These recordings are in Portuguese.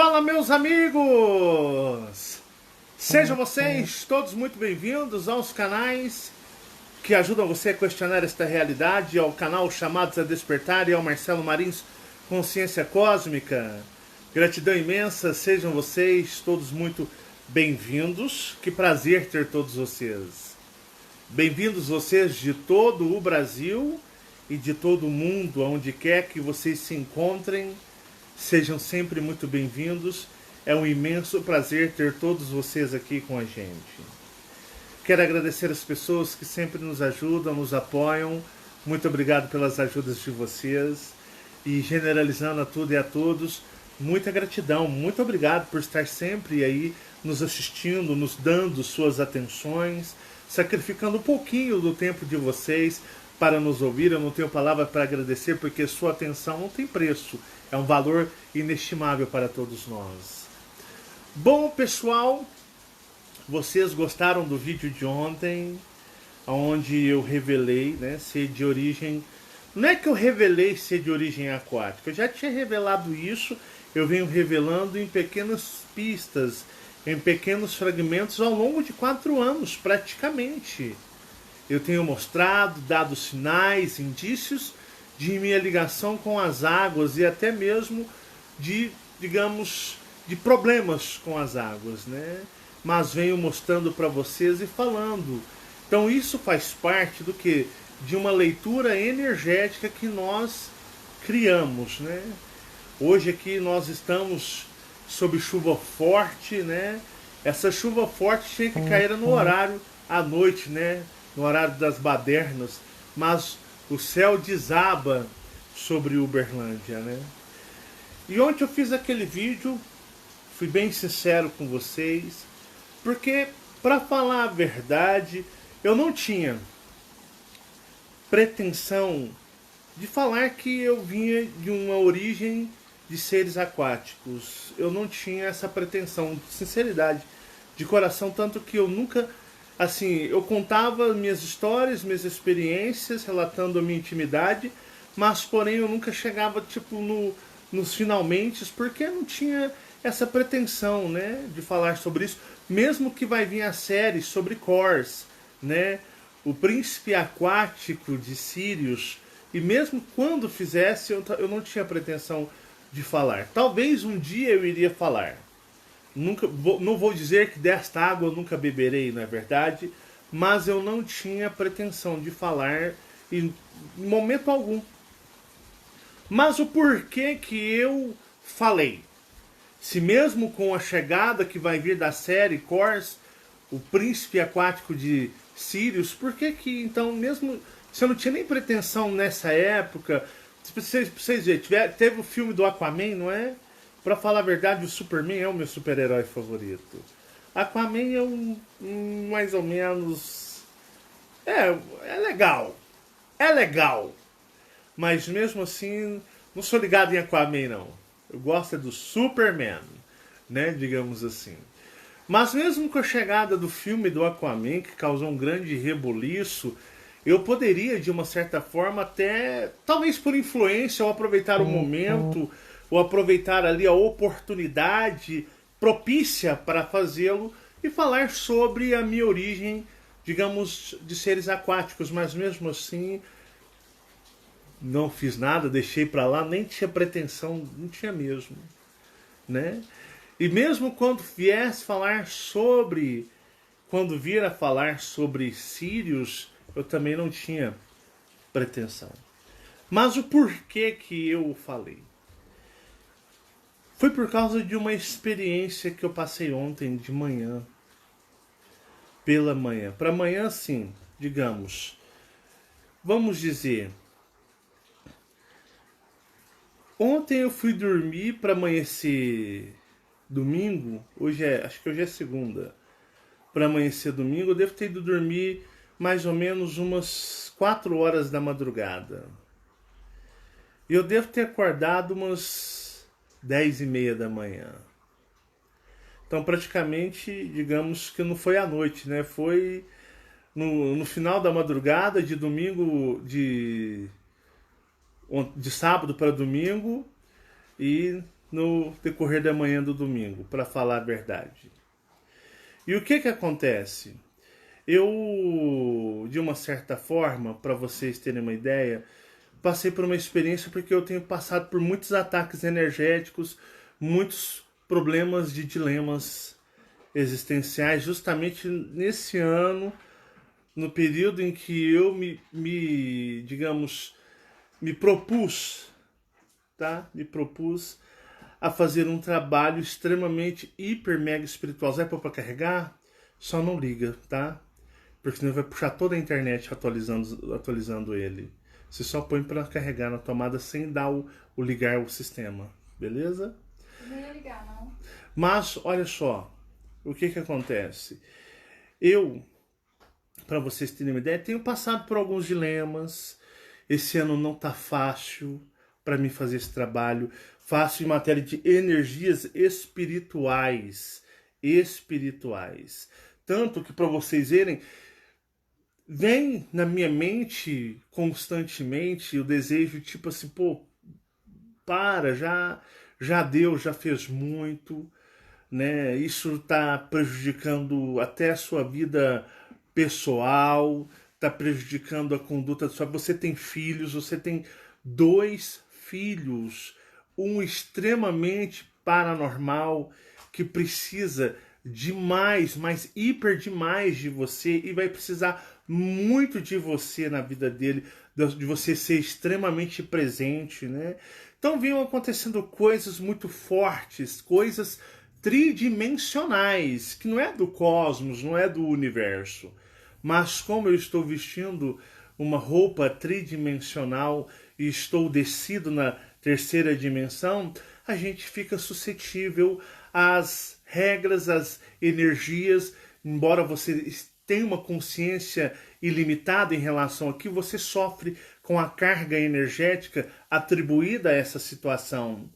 Fala, meus amigos! Sejam vocês todos muito bem-vindos aos canais que ajudam você a questionar esta realidade, ao canal Chamados a Despertar e ao Marcelo Marins Consciência Cósmica. Gratidão imensa, sejam vocês todos muito bem-vindos. Que prazer ter todos vocês. Bem-vindos vocês de todo o Brasil e de todo o mundo, onde quer que vocês se encontrem. Sejam sempre muito bem-vindos. É um imenso prazer ter todos vocês aqui com a gente. Quero agradecer as pessoas que sempre nos ajudam, nos apoiam. Muito obrigado pelas ajudas de vocês. E generalizando a tudo e a todos, muita gratidão. Muito obrigado por estar sempre aí nos assistindo, nos dando suas atenções, sacrificando um pouquinho do tempo de vocês para nos ouvir. Eu não tenho palavra para agradecer, porque sua atenção não tem preço. É um valor inestimável para todos nós. Bom, pessoal, vocês gostaram do vídeo de ontem, onde eu revelei, né, ser de origem... Não é que eu revelei ser de origem aquática, eu já tinha revelado isso, eu venho revelando em pequenas pistas, em pequenos fragmentos ao longo de 4 anos, praticamente. Eu tenho mostrado, dado sinais, indícios de minha ligação com as águas e até mesmo de, digamos, de problemas com as águas, né? Mas venho mostrando para vocês e falando. Então isso faz parte do que? De uma leitura energética que nós criamos, né? Hoje aqui nós estamos sob chuva forte, né? Essa chuva forte tinha que cair no horário à noite, né? No horário das badernas, mas o céu desaba sobre Uberlândia, né? E ontem eu fiz aquele vídeo, fui bem sincero com vocês, porque, para falar a verdade, eu não tinha pretensão de falar que eu vinha de uma origem de seres aquáticos. Eu não tinha essa pretensão, de sinceridade, de coração, tanto que eu nunca... Assim, eu contava minhas histórias, minhas experiências, relatando a minha intimidade, mas porém eu nunca chegava tipo nos finalmente, porque eu não tinha essa pretensão, né, de falar sobre isso, mesmo que vai vir a série sobre Kors, né, o príncipe aquático de Sirius, e mesmo quando fizesse eu não tinha pretensão de falar. Talvez um dia eu iria falar. Não vou dizer que desta água eu nunca beberei, não é verdade? Mas eu não tinha pretensão de falar em momento algum. Mas o porquê que eu falei? Se mesmo com a chegada que vai vir da série Kors, o príncipe aquático de Sirius, por que que então, mesmo se eu não tinha nem pretensão nessa época, pra vocês verem, teve o filme do Aquaman, não é? Pra falar a verdade, o Superman é o meu super-herói favorito. Aquaman é mais ou menos... É legal. É legal. Mas mesmo assim, não sou ligado em Aquaman, não. Eu gosto do Superman, né? Digamos assim. Mas mesmo com a chegada do filme do Aquaman, que causou um grande rebuliço, eu poderia, de uma certa forma, até... Talvez por influência, ou aproveitar o momento... ou aproveitar ali a oportunidade propícia para fazê-lo e falar sobre a minha origem, digamos, de seres aquáticos, mas mesmo assim não fiz nada, deixei para lá, nem tinha pretensão, não tinha mesmo, né? E mesmo quando viesse falar sobre, quando vir a falar sobre Sirius, eu também não tinha pretensão. Mas o porquê que eu falei? Foi por causa de uma experiência que eu passei ontem de manhã. Pela manhã. Para amanhã, sim, digamos. Vamos dizer. Ontem eu fui dormir para amanhecer domingo. Acho que hoje é segunda. Para amanhecer domingo, eu devo ter ido dormir mais ou menos umas 4 horas da madrugada. E eu devo ter acordado umas 10h30 da manhã. Então praticamente, digamos que não foi à noite, né? Foi no final da madrugada de domingo, de sábado para domingo, e no decorrer da manhã do domingo, para falar a verdade. E o que acontece? Eu, de uma certa forma, para vocês terem uma ideia, passei por uma experiência porque eu tenho passado por muitos ataques energéticos, muitos problemas de dilemas existenciais, justamente nesse ano, no período em que eu digamos, me propus, tá? Me propus a fazer um trabalho extremamente hiper mega espiritual. Vai pôr para carregar? Só não liga, tá? Porque senão vai puxar toda a internet atualizando ele. Você só põe para carregar na tomada sem dar o ligar o sistema, beleza? Não ia ligar, não. Mas olha só, o que acontece? Eu, para vocês terem uma ideia, tenho passado por alguns dilemas. Esse ano não tá fácil para mim fazer esse trabalho. Fácil em matéria de energias espirituais. Espirituais. Tanto que, para vocês verem, vem na minha mente constantemente o desejo, tipo assim, pô, para, já deu, já fez muito, né? Isso está prejudicando até a sua vida pessoal, está prejudicando a conduta da sua. Você tem filhos, você tem 2 filhos, um extremamente paranormal que precisa demais, mas hiper demais de você e vai precisar muito de você na vida dele, de você ser extremamente presente, né? Então vinham acontecendo coisas muito fortes, coisas tridimensionais, que não é do cosmos, não é do universo. Mas como eu estou vestindo uma roupa tridimensional e estou descido na terceira dimensão, a gente fica suscetível às regras, às energias, embora você tenha uma consciência ilimitada em relação a que você sofre com a carga energética atribuída a essa situação.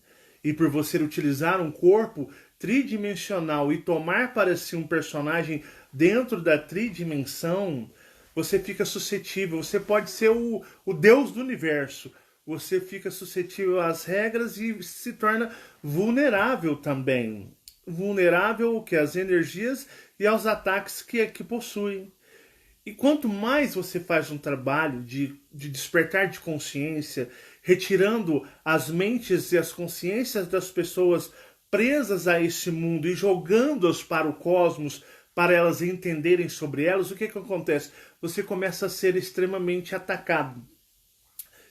E por você utilizar um corpo tridimensional e tomar para si um personagem dentro da tridimensão, você fica suscetível. Você pode ser o Deus do universo. Você fica suscetível às regras e se torna vulnerável também. Vulnerável ao que? Às energias e aos ataques que possuem. E quanto mais você faz um trabalho de despertar de consciência, retirando as mentes e as consciências das pessoas presas a esse mundo e jogando-as para o cosmos, para elas entenderem sobre elas, o que acontece? Você começa a ser extremamente atacado.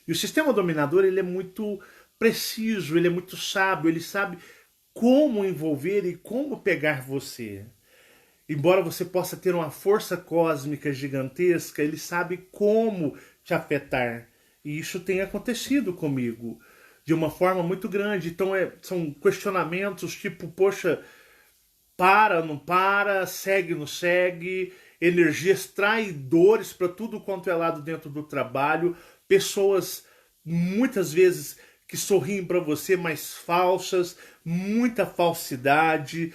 E o sistema dominador, ele é muito preciso, ele é muito sábio, ele sabe como envolver e como pegar você. Embora você possa ter uma força cósmica gigantesca, ele sabe como te afetar. E isso tem acontecido comigo de uma forma muito grande. Então são questionamentos tipo, poxa, para, não para, segue, não segue, energias traidores para tudo quanto é lado dentro do trabalho, pessoas muitas vezes que sorriem para você, mas falsas, muita falsidade.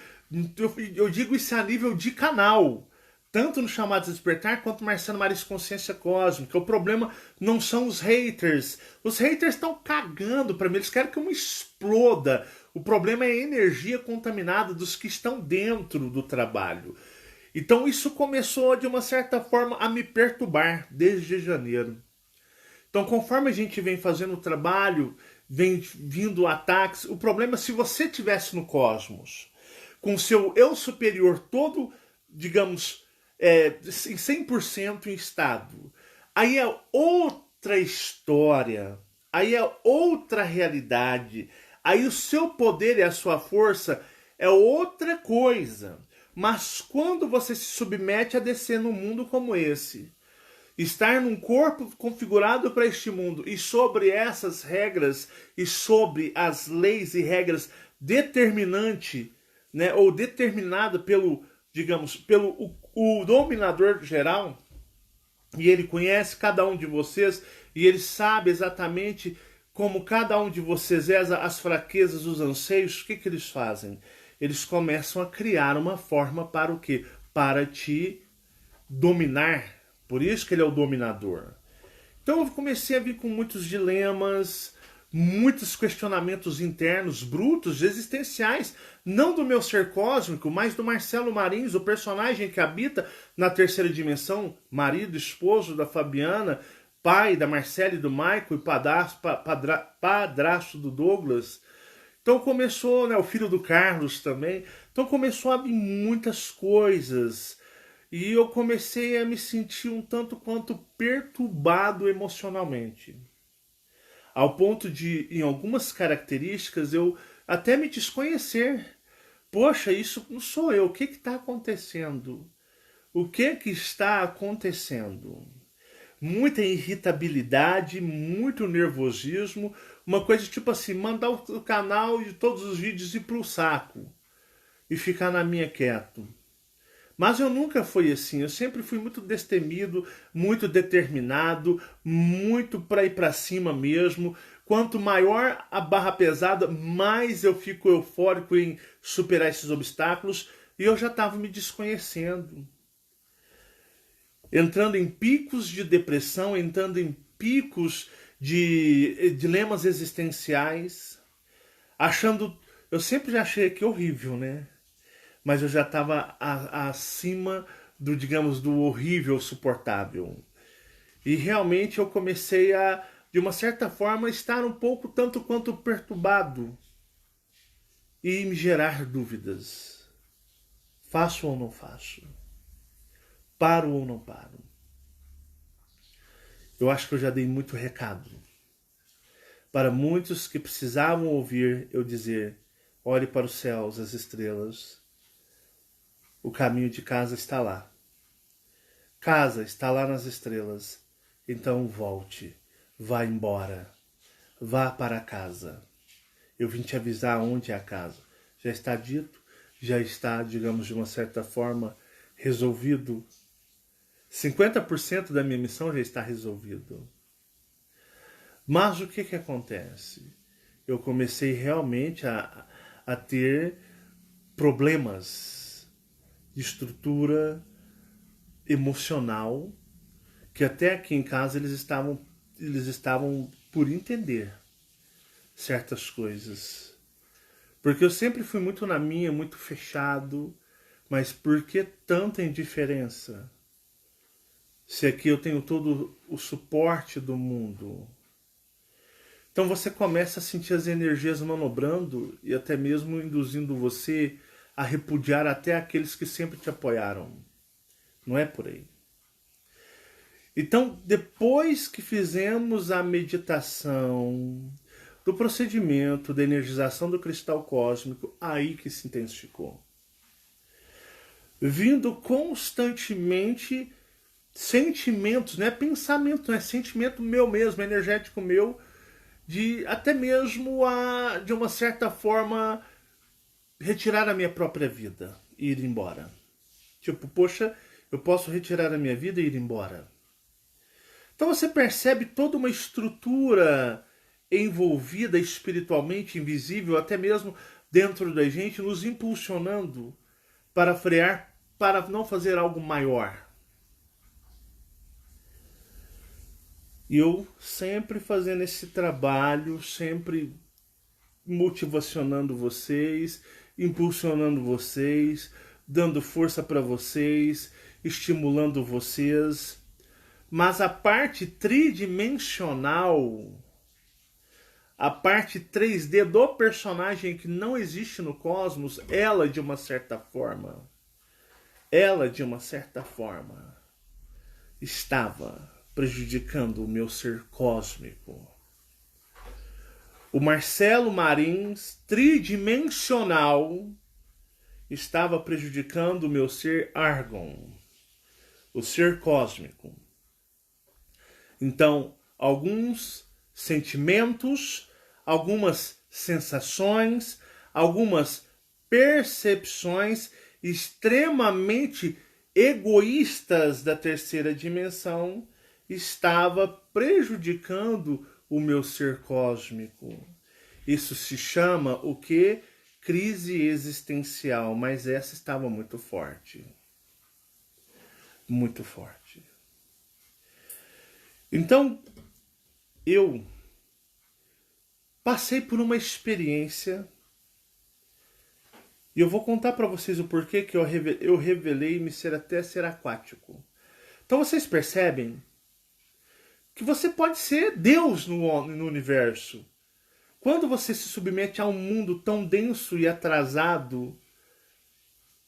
Eu digo isso a nível de canal, tanto no Chamados a Despertar quanto Marcelo Maris Consciência Cósmica. O problema não são os haters. Os haters estão cagando para mim, eles querem que eu me exploda. O problema é a energia contaminada dos que estão dentro do trabalho. Então isso começou de uma certa forma a me perturbar desde janeiro. Então conforme a gente vem fazendo o trabalho, vem vindo ataques, o problema é se você estivesse no cosmos, com seu eu superior todo, digamos, em 100% em estado. Aí é outra história, aí é outra realidade, aí o seu poder e a sua força é outra coisa. Mas quando você se submete a descer num mundo como esse, estar num corpo configurado para este mundo e sobre essas regras e sobre as leis e regras determinante, né, ou determinada pelo, digamos, pelo o dominador geral, e ele conhece cada um de vocês e ele sabe exatamente como cada um de vocês é, as fraquezas, os anseios. O que eles fazem? Eles começam a criar uma forma para o quê? Para te dominar. Por isso que ele é o dominador. Então eu comecei a vir com muitos dilemas, muitos questionamentos internos, brutos, existenciais, não do meu ser cósmico, mas do Marcelo Marins, o personagem que habita na terceira dimensão, marido, esposo da Fabiana, pai da Marcela e do Michael e padrasto do Douglas. Então começou, né, o filho do Carlos também. Então começou a vir muitas coisas. E eu comecei a me sentir um tanto quanto perturbado emocionalmente. Ao ponto de, em algumas características, eu até me desconhecer. Poxa, isso não sou eu. O que está acontecendo? O que está acontecendo? Muita irritabilidade, muito nervosismo, uma coisa tipo assim, mandar o canal de todos os vídeos ir pro saco e ficar na minha quieto. Mas eu nunca fui assim, eu sempre fui muito destemido, muito determinado, muito para ir para cima mesmo. Quanto maior a barra pesada, mais eu fico eufórico em superar esses obstáculos, e eu já estava me desconhecendo. Entrando em picos de depressão, entrando em picos de dilemas existenciais, achando. Eu sempre já achei que horrível, né? Mas eu já estava acima do, digamos, do horrível suportável. E realmente eu comecei a, de uma certa forma, estar um pouco tanto quanto perturbado e me gerar dúvidas. Faço ou não faço? Paro ou não paro? Eu acho que eu já dei muito recado. Para muitos que precisavam ouvir eu dizer: olhe para os céus, as estrelas. O caminho de casa está lá. Casa está lá nas estrelas. Então volte. Vá embora. Vá para casa. Eu vim te avisar onde é a casa. Já está dito? Já está, digamos, de uma certa forma, resolvido. 50% da minha missão já está resolvido. Mas o que acontece? Eu comecei realmente a ter problemas de estrutura emocional, que até aqui em casa eles estavam por entender certas coisas. Porque eu sempre fui muito na minha, muito fechado, mas por que tanta indiferença? Se aqui eu tenho todo o suporte do mundo. Então você começa a sentir as energias manobrando e até mesmo induzindo você a repudiar até aqueles que sempre te apoiaram. Não é por aí. Então, depois que fizemos a meditação do procedimento da energização do cristal cósmico, aí que se intensificou. Vindo constantemente sentimentos, não é pensamento, não é sentimento meu mesmo, energético meu, de até mesmo de uma certa forma, retirar a minha própria vida e ir embora. Tipo, poxa, eu posso retirar a minha vida e ir embora. Então você percebe toda uma estrutura envolvida espiritualmente, invisível, até mesmo dentro da gente, nos impulsionando para frear, para não fazer algo maior. E eu sempre fazendo esse trabalho, sempre motivacionando vocês, impulsionando vocês, dando força para vocês, estimulando vocês. Mas a parte tridimensional, a parte 3D do personagem que não existe no cosmos, ela de uma certa forma, estava prejudicando o meu ser cósmico. O Marcelo Marins, tridimensional, estava prejudicando o meu ser Argon, o ser cósmico. Então, alguns sentimentos, algumas sensações, algumas percepções extremamente egoístas da terceira dimensão estava prejudicando o meu ser cósmico. Isso se chama o quê? Crise existencial, mas essa estava muito forte. Muito forte. Então, eu passei por uma experiência e eu vou contar para vocês o porquê que eu revelei-me até ser aquático. Então vocês percebem que você pode ser Deus no universo. Quando você se submete a um mundo tão denso e atrasado,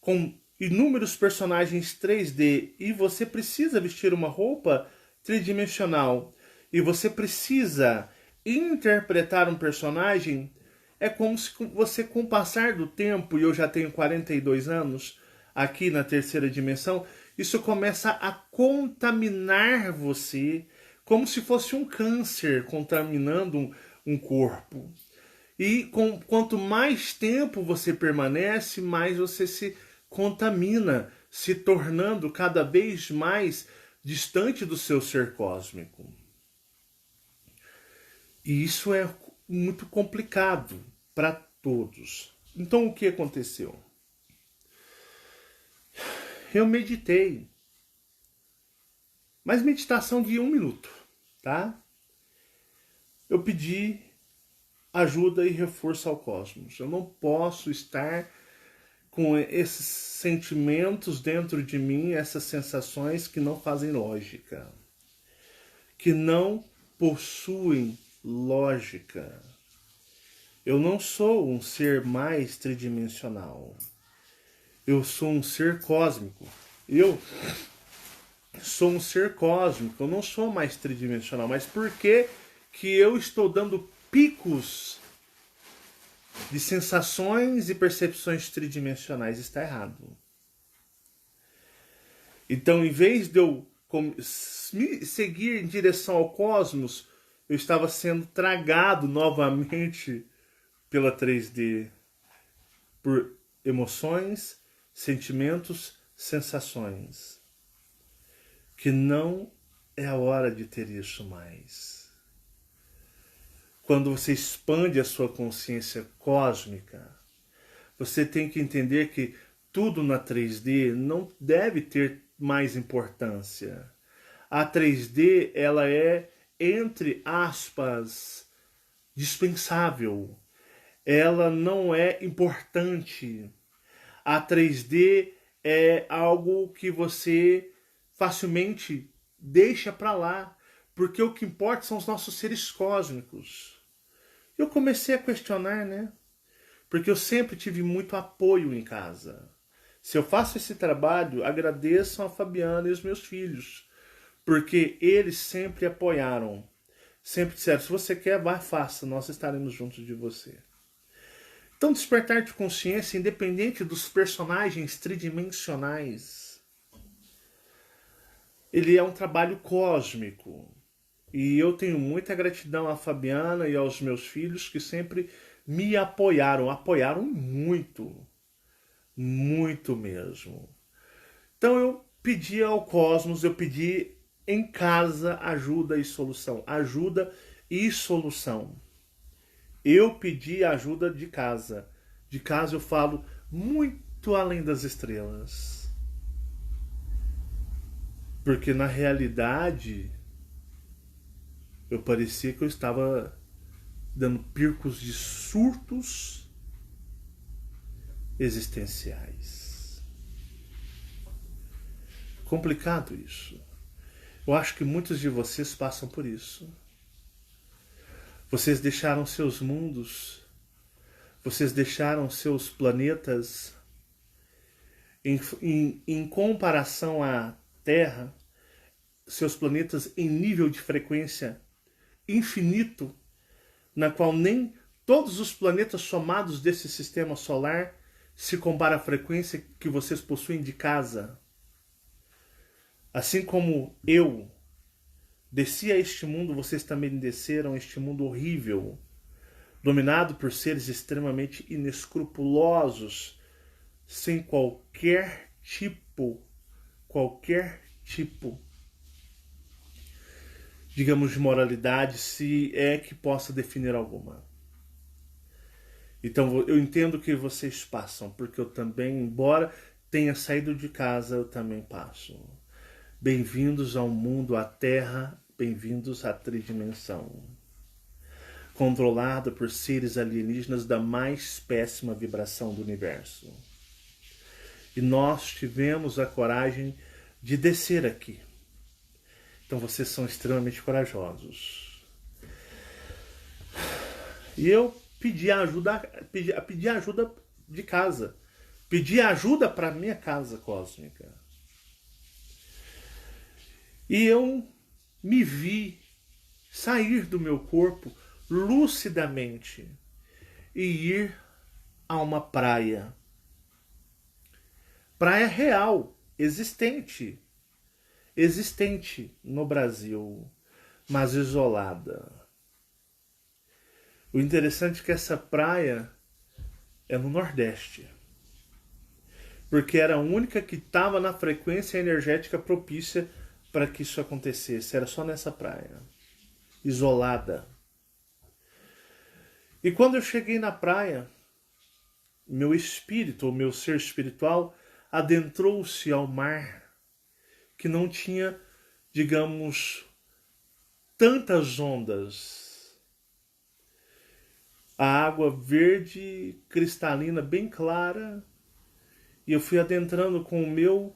com inúmeros personagens 3D, e você precisa vestir uma roupa tridimensional, e você precisa interpretar um personagem, é como se você, com o passar do tempo, e eu já tenho 42 anos aqui na terceira dimensão, isso começa a contaminar você, como se fosse um câncer contaminando um corpo. E quanto mais tempo você permanece, mais você se contamina, se tornando cada vez mais distante do seu ser cósmico. E isso é muito complicado para todos. Então o que aconteceu? Eu meditei. Mas meditação de 1 minuto, tá? Eu pedi ajuda e reforço ao cosmos. Eu não posso estar com esses sentimentos dentro de mim, essas sensações que não fazem lógica, que não possuem lógica. Eu não sou um ser mais tridimensional. Eu sou um ser cósmico. Eu sou um ser cósmico. Eu não sou mais tridimensional. Mas por que eu estou dando picos de sensações e percepções tridimensionais? Está errado. Então, em vez de eu seguir em direção ao cosmos, eu estava sendo tragado novamente pela 3D, por emoções, sentimentos, sensações. Que não é a hora de ter isso mais. Quando você expande a sua consciência cósmica, você tem que entender que tudo na 3D não deve ter mais importância. A 3D, ela é, entre aspas, dispensável. Ela não é importante. A 3D é algo que você facilmente deixa para lá, porque o que importa são os nossos seres cósmicos. Eu comecei a questionar, né? Porque eu sempre tive muito apoio em casa. Se eu faço esse trabalho, agradeçam a Fabiana e os meus filhos, porque eles sempre apoiaram. Sempre disseram, se você quer, vai, faça, nós estaremos juntos de você. Então, despertar de consciência, independente dos personagens tridimensionais, ele é um trabalho cósmico. E eu tenho muita gratidão à Fabiana e aos meus filhos que sempre me apoiaram muito, muito mesmo. Então eu pedi ao cosmos, eu pedi em casa ajuda e solução. Ajuda e solução. Eu pedi ajuda de casa. De casa eu falo muito além das estrelas. Porque na realidade eu parecia que eu estava dando picos de surtos existenciais. Complicado isso. Eu acho que muitos de vocês passam por isso. Vocês deixaram seus mundos, vocês deixaram seus planetas em comparação à Terra, seus planetas em nível de frequência infinito, na qual nem todos os planetas somados desse sistema solar se compara à frequência que vocês possuem de casa. Assim como eu desci a este mundo, vocês também desceram a este mundo horrível, dominado por seres extremamente inescrupulosos, sem qualquer tipo, digamos, de moralidade, se é que possa definir alguma. Então eu entendo que vocês passam, porque eu também, embora tenha saído de casa, eu também passo. Bem-vindos ao mundo, à Terra, bem-vindos à tridimensão. controlada por seres alienígenas da mais péssima vibração do universo. E nós tivemos a coragem de descer aqui. Então vocês são extremamente corajosos. E eu pedi ajuda de casa. Pedi ajuda para minha casa cósmica. E eu me vi sair do meu corpo lucidamente e ir a uma praia. Praia real, existente no Brasil, mas isolada. O interessante é que essa praia é no Nordeste, porque era a única que estava na frequência energética propícia para que isso acontecesse. Era só nessa praia, isolada. E quando eu cheguei na praia, meu espírito, ou meu ser espiritual, adentrou-se ao mar, que não tinha, digamos, tantas ondas. A água verde, cristalina, bem clara, e eu fui adentrando com o meu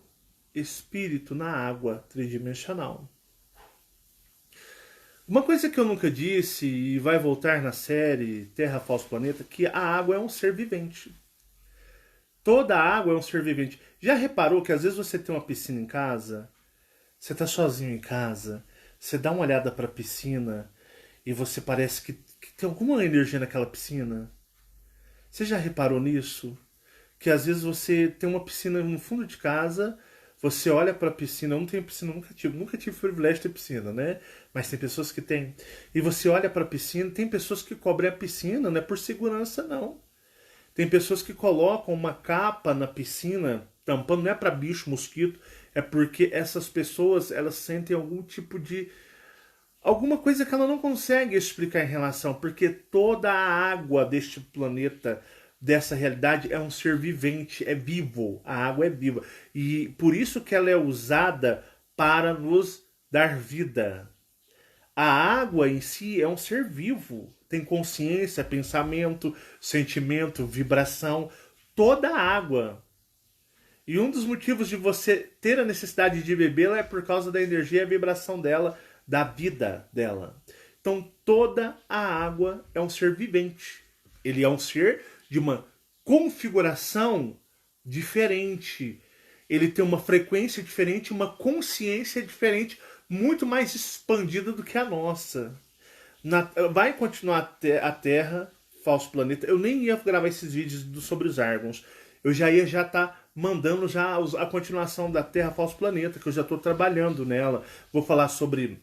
espírito na água tridimensional. Uma coisa que eu nunca disse, e vai voltar na série Terra, Falso Planeta, que a água é um ser vivente. Toda a água é um ser vivente. Já reparou que às vezes você tem uma piscina em casa, você está sozinho em casa, você dá uma olhada para a piscina e você parece que tem alguma energia naquela piscina? Você já reparou nisso? Que às vezes você tem uma piscina no fundo de casa, você olha para a piscina, eu não tenho piscina, nunca tive o privilégio de ter piscina, né? Mas tem pessoas que têm. E você olha para a piscina, tem pessoas que cobrem a piscina, não é por segurança não. Tem pessoas que colocam uma capa na piscina, tampando, não é para bicho, mosquito, é porque essas pessoas, elas sentem algum tipo de... alguma coisa que ela não consegue explicar em relação, porque toda a água deste planeta, dessa realidade, é um ser vivente, é vivo, a água é viva. E por isso que ela é usada para nos dar vida. A água em si é um ser vivo, tem consciência, pensamento, sentimento, vibração, toda a água. E um dos motivos de você ter a necessidade de bebê-la é por causa da energia e a vibração dela, da vida dela. Então toda a água é um ser vivente. Ele é um ser de uma configuração diferente. Ele tem uma frequência diferente, uma consciência diferente, muito mais expandida do que a nossa. Vai continuar a Terra, Falso Planeta. Eu nem ia gravar esses vídeos sobre os Argons. Eu já ia estar mandando a continuação da Terra, Falso Planeta, que eu já estou trabalhando nela. Vou falar sobre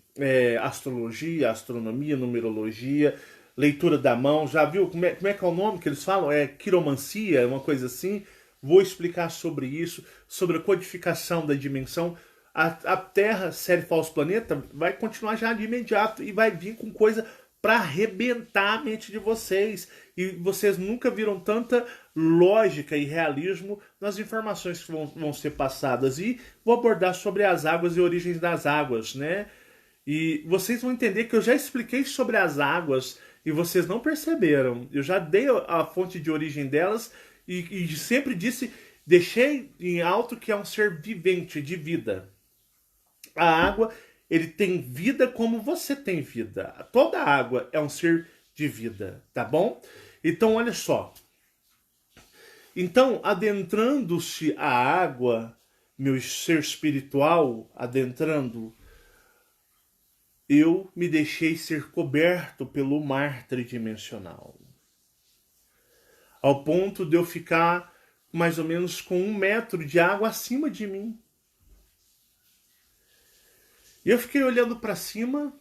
astrologia, astronomia, numerologia, leitura da mão. Já viu como é que é o nome que eles falam? É quiromancia, uma coisa assim. Vou explicar sobre isso, sobre a codificação da dimensão. A Terra, série Falso Planeta, vai continuar já de imediato e vai vir com coisa para arrebentar a mente de vocês. E vocês nunca viram tanta lógica e realismo nas informações que vão ser passadas. E vou abordar sobre as águas e origens das águas, né? E vocês vão entender que eu já expliquei sobre as águas e vocês não perceberam. Eu já dei a fonte de origem delas e sempre disse, deixei em alto que é um ser vivente, de vida. A água, ele tem vida como você tem vida. Toda a água é um ser de vida, tá bom? Então, olha só. Então, adentrando-se a água, meu ser espiritual adentrando, eu me deixei ser coberto pelo mar tridimensional. Ao ponto de eu ficar mais ou menos com 1 metro de água acima de mim. E eu fiquei olhando para cima.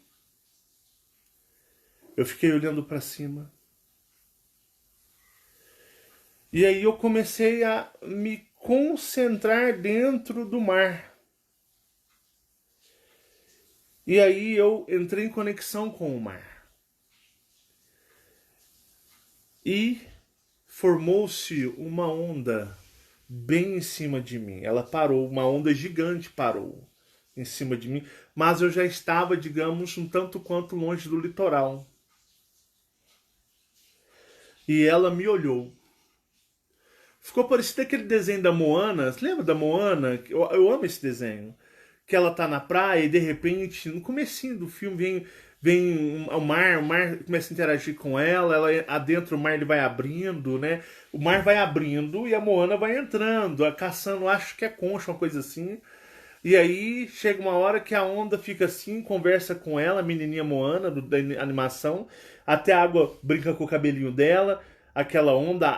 E aí eu comecei a me concentrar dentro do mar. E aí eu entrei em conexão com o mar. E formou-se uma onda bem em cima de mim. Ela parou, uma onda gigante parou em cima de mim, mas eu já estava, digamos, um tanto quanto longe do litoral. e ela me olhou. Ficou parecido aquele desenho da Moana. Você lembra da Moana? Eu amo esse desenho. Que ela tá na praia e de repente, no comecinho do filme, vem o mar começa a interagir com ela adentro o mar ele vai abrindo, né? O mar vai abrindo e a Moana vai entrando, caçando, acho que é concha, uma coisa assim. E aí chega uma hora que a onda fica assim, conversa com ela, a menininha Moana da animação, até a água brinca com o cabelinho dela, aquela onda,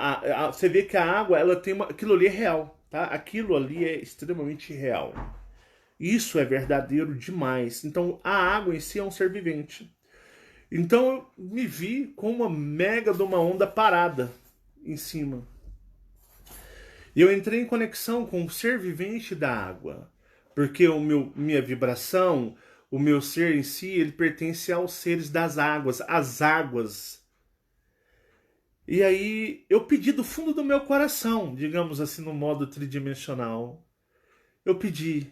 você vê que a água, ela tem aquilo ali é real, tá? Aquilo ali é extremamente real. Isso é verdadeiro demais. Então a água em si é um ser vivente. Então eu me vi com uma mega de uma onda parada em cima. E eu entrei em conexão com o ser vivente da água. Porque minha vibração, o meu ser em si, ele pertence aos seres das águas, às águas. E aí eu pedi do fundo do meu coração, digamos assim, no modo tridimensional. Eu pedi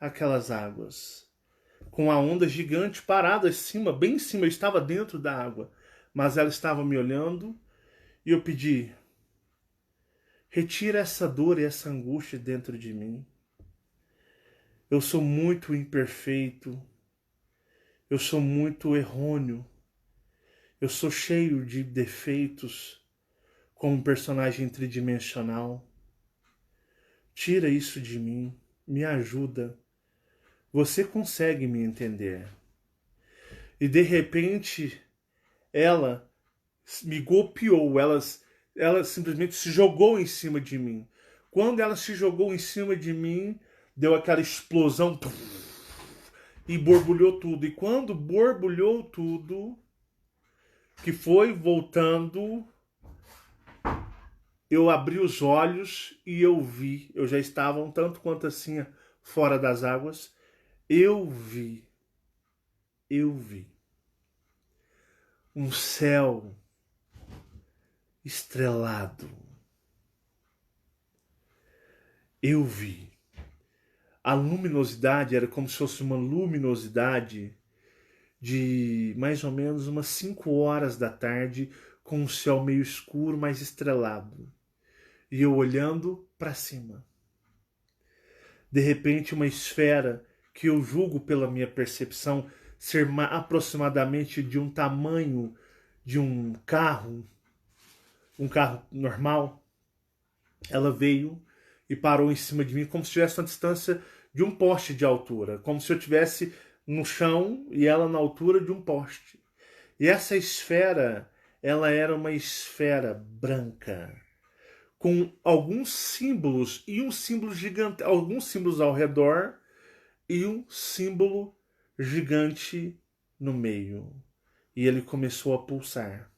aquelas águas. Com a onda gigante parada acima, bem em cima, eu estava dentro da água. Mas ela estava me olhando e eu pedi: retira essa dor e essa angústia dentro de mim. Eu sou muito imperfeito. Eu sou muito errôneo. Eu sou cheio de defeitos como personagem tridimensional. Tira isso de mim. Me ajuda. Você consegue me entender. E de repente, ela me golpeou. Ela simplesmente se jogou em cima de mim. Quando ela se jogou em cima de mim, deu aquela explosão e borbulhou tudo. E quando borbulhou tudo, que foi voltando, eu abri os olhos e eu vi. Eu já estava um tanto quanto assim fora das águas. Eu vi um céu estrelado. Eu vi. A luminosidade era como se fosse uma luminosidade de mais ou menos umas 5 horas da tarde, com um céu meio escuro, mais estrelado. E eu olhando para cima. De repente, uma esfera que eu julgo pela minha percepção ser aproximadamente de um tamanho de um carro normal, ela veio e parou em cima de mim como se tivesse uma distância de um poste de altura, como se eu estivesse no chão e ela na altura de um poste. E essa esfera, ela era uma esfera branca, com alguns símbolos e um símbolo gigante, alguns símbolos ao redor e um símbolo gigante no meio. E ele começou a pulsar.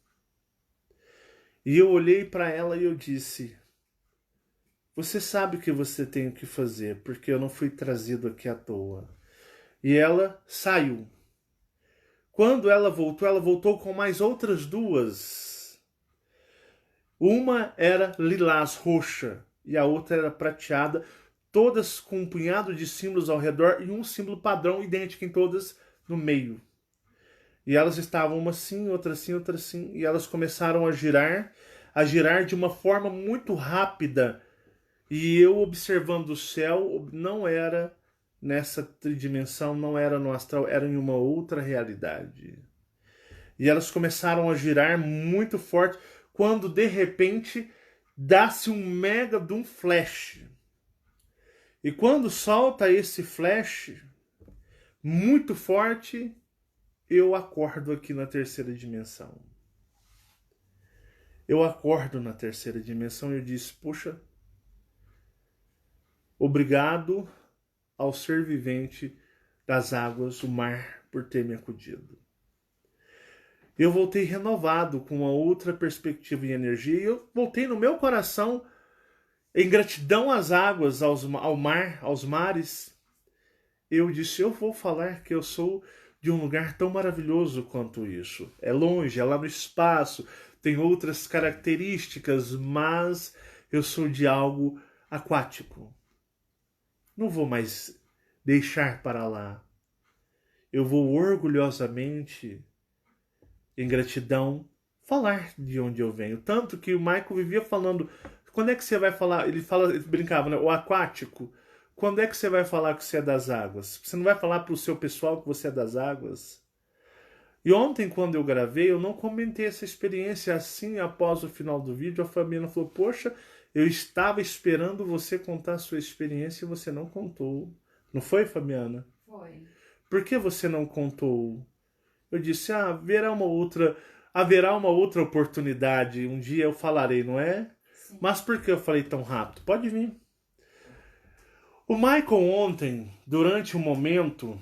E eu olhei para ela e eu disse: você sabe o que você tem que fazer, porque eu não fui trazido aqui à toa. E ela saiu. Quando ela voltou com mais outras duas. Uma era lilás roxa e a outra era prateada, todas com um punhado de símbolos ao redor e um símbolo padrão idêntico em todas no meio. E elas estavam uma assim, outra assim, outra assim, e elas começaram a girar de uma forma muito rápida. E eu observando o céu, não era nessa tridimensão, não era no astral, era em uma outra realidade. E elas começaram a girar muito forte, quando de repente dá-se um mega de um flash. E quando solta esse flash muito forte, eu acordo aqui na terceira dimensão. Eu acordo na terceira dimensão e eu disse: poxa, obrigado ao ser vivente das águas, o mar, por ter me acudido. Eu voltei renovado, com uma outra perspectiva e energia, e eu voltei no meu coração em gratidão às águas, ao mar, aos mares. Eu disse: eu vou falar que eu sou de um lugar tão maravilhoso quanto isso. É longe, é lá no espaço, tem outras características, mas eu sou de algo aquático. Não vou mais deixar para lá. Eu vou orgulhosamente, em gratidão, falar de onde eu venho. Tanto que o Michael vivia falando, quando é que você vai falar? Ele brincava, né? O aquático. Quando é que você vai falar que você é das águas? Você não vai falar pro seu pessoal que você é das águas? E ontem, quando eu gravei, eu não comentei essa experiência. Assim, após o final do vídeo, a Fabiana falou, poxa, eu estava esperando você contar a sua experiência e você não contou. Não foi, Fabiana? Foi. Por que você não contou? Eu disse, haverá uma outra oportunidade. Um dia eu falarei, não é? Sim. Mas por que eu falei tão rápido? Pode vir. O Michael ontem, durante um momento,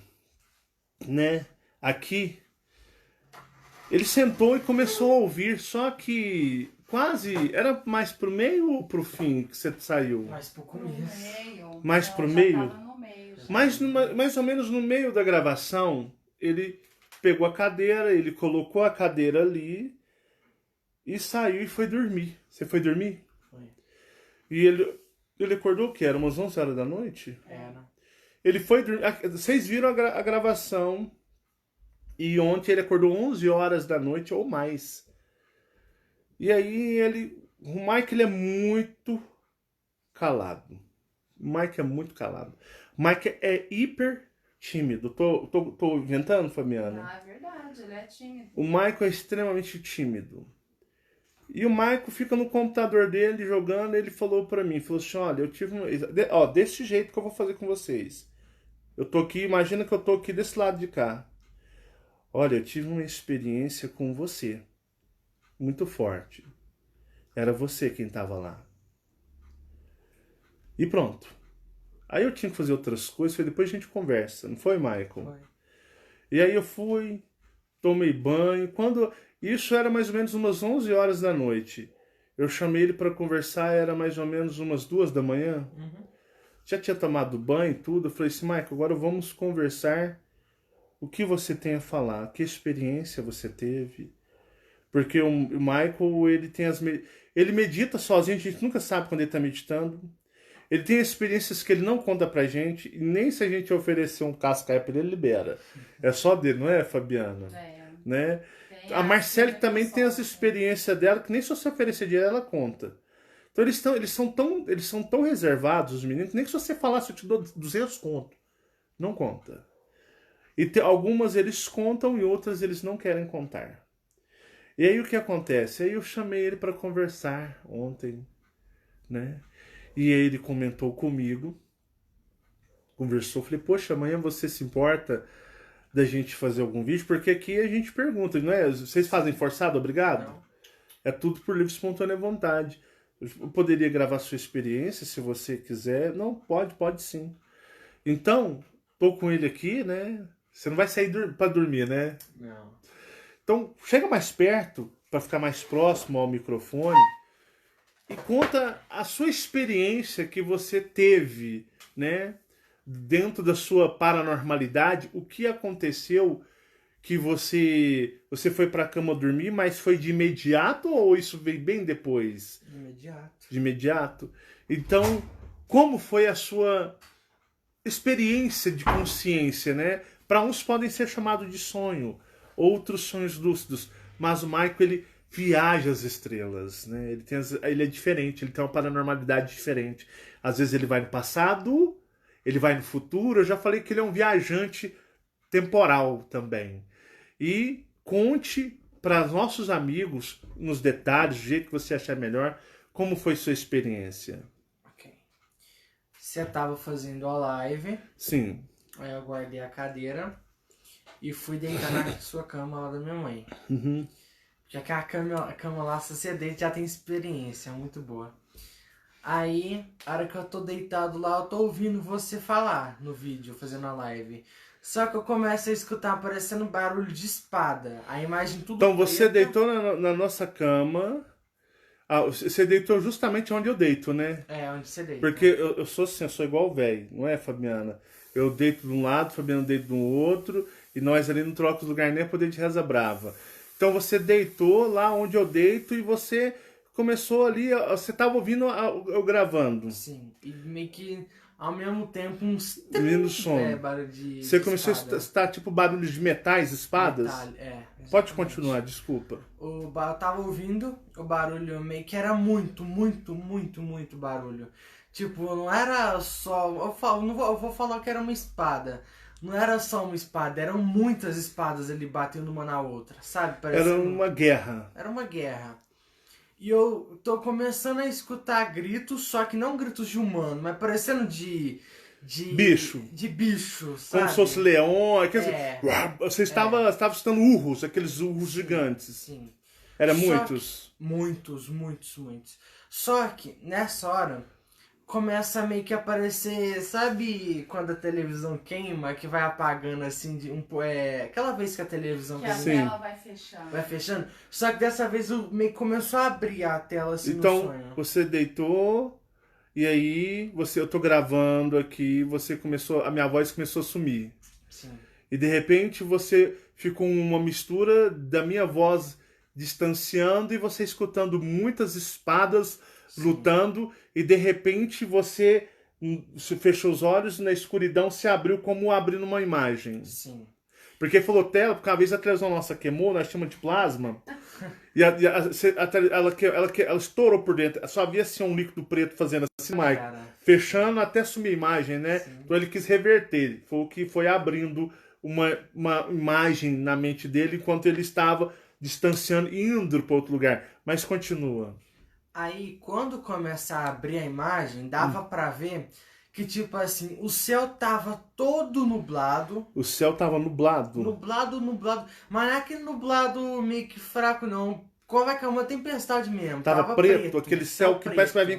né, aqui, ele sentou e começou a ouvir, só que quase, era mais pro meio ou pro fim que você saiu? Mais pro Pro começo. meio. Mais Não, pro já meio? tava no meio. Já. Mais ou menos no meio da gravação, ele pegou a cadeira, ele colocou a cadeira ali e saiu e foi dormir. Você foi dormir? Foi. E ele acordou o quê? Era umas 11 horas da noite? Era. Ele foi dormir. Vocês viram a gravação. E ontem ele acordou 11 horas da noite ou mais. E aí o Mike ele é muito calado. O Mike é muito calado. O Mike é hiper tímido. Tô inventando, Fabiana? Ah, é verdade, ele é tímido. O Michael é extremamente tímido. E o Michael fica no computador dele jogando. Ele falou pra mim, falou assim, olha, eu tive desse jeito que eu vou fazer com vocês. Eu tô aqui, imagina que eu tô aqui desse lado de cá. Olha, eu tive uma experiência com você. Muito forte. Era você quem tava lá. E pronto. Aí eu tinha que fazer outras coisas, depois a gente conversa. Não foi, Michael? Foi. E aí eu fui, tomei banho. Isso era mais ou menos umas 11 horas da noite. Eu chamei ele para conversar, era mais ou menos umas 2 da manhã. Uhum. Já tinha tomado banho e tudo. Eu falei assim, Michael, agora vamos conversar. O que você tem a falar? Que experiência você teve? Porque o Michael, ele medita sozinho, a gente nunca sabe quando ele está meditando. Ele tem experiências que ele não conta pra gente, e nem se a gente oferecer um cascaia pra ele libera. É só dele, não é, Fabiana? É. Né? Tem A Marcele que também tem as só, experiências dela, que nem se você oferecer dinheiro, ela conta. Então eles são tão reservados, os meninos, que nem que se você falasse, eu te dou 200 conto. Não conta. E algumas eles contam e outras eles não querem contar. E aí o que acontece? Aí eu chamei ele para conversar ontem, né? E aí ele comentou comigo, conversou, falei, poxa, amanhã você se importa da gente fazer algum vídeo? Porque aqui a gente pergunta, não é? Vocês fazem forçado, obrigado? Não. É tudo por livre e espontânea vontade. Eu poderia gravar sua experiência se você quiser. Não, pode sim. Então, tô com ele aqui, né? Você não vai sair para dormir, né? Não. Então, chega mais perto, para ficar mais próximo ao microfone, e conta a sua experiência que você teve, né? Dentro da sua paranormalidade, o que aconteceu que você foi para a cama dormir, mas foi de imediato ou isso veio bem depois? De imediato. De imediato? Então, como foi a sua experiência de consciência, né? Para uns podem ser chamados de sonho, outros sonhos lúcidos, mas o Michael ele viaja às estrelas, né? Ele é diferente, ele tem uma paranormalidade diferente. Às vezes ele vai no passado, ele vai no futuro. Eu já falei que ele é um viajante temporal também. E conte para nossos amigos, nos detalhes, do jeito que você achar melhor, como foi sua experiência. Ok. Você tava fazendo a live, Sim. aí eu guardei a cadeira e fui deitar na sua cama lá da minha mãe. Uhum. Porque a cama lá, se você deita, já tem experiência, muito boa. Aí, a hora que eu tô deitado lá, eu tô ouvindo você falar no vídeo, fazendo a live. Só que eu começo a escutar parecendo barulho de espada. A imagem tudo Então você preta. deitou na nossa cama. Ah, você deitou justamente onde eu deito, né? É, onde você deita. Porque eu sou assim, eu sou igual o velho, não é, Fabiana? Eu deito de um lado, Fabiana deita do outro, e nós ali não trocamos lugar nem a poder de reza brava. Então você deitou lá onde eu deito e você começou ali, você tava ouvindo eu gravando. Sim, e meio que ao mesmo tempo uns Menino som. barulho de Você de começou espada. a escutar tipo barulho de metais, espadas? Metal, Pode exatamente. continuar, desculpa. Eu tava ouvindo o barulho meio que era muito, muito, muito, muito barulho. Tipo, não era só. Eu vou falar que era uma espada. Não era só uma espada, eram muitas espadas ali batendo uma na outra, sabe? Era uma guerra. Era uma guerra. E eu tô começando a escutar gritos, só que não gritos de humano, mas parecendo de Bicho. De bicho, sabe? Como se fosse leão, aqueles... É. Você estava escutando urros, aqueles urros gigantes. Sim. Era Só muitos. Muitos, muitos, muitos. Só que nessa hora começa a meio que aparecer, sabe quando a televisão queima, que vai apagando assim aquela vez que a televisão Que a Sim. tela vai fechando. vai fechando. Só que dessa vez o meio que começou a abrir a tela assim no Então, sonho. você deitou e aí eu tô gravando aqui, a minha voz começou a sumir. Sim. E de repente você ficou uma mistura da minha voz distanciando e você escutando muitas espadas lutando e de repente você se fechou os olhos e na escuridão se abriu como abrindo uma imagem. Sim. Porque falou tela, porque uma vez a televisão nossa queimou, nós chamamos de plasma, e ela estourou por dentro, só havia assim um líquido preto fazendo assim, Mike, Cara. fechando até sumir a imagem, né? Sim. Então ele quis reverter, foi o que foi abrindo uma imagem na mente dele enquanto ele estava distanciando e indo para outro lugar. Mas continua. Aí, quando começa a abrir a imagem, dava pra ver que, tipo assim, o céu tava todo nublado. O céu tava nublado. Nublado. Mas não é aquele nublado meio que fraco, não. Como é que é uma tempestade mesmo? Tava preto, aquele céu que parece que vai vir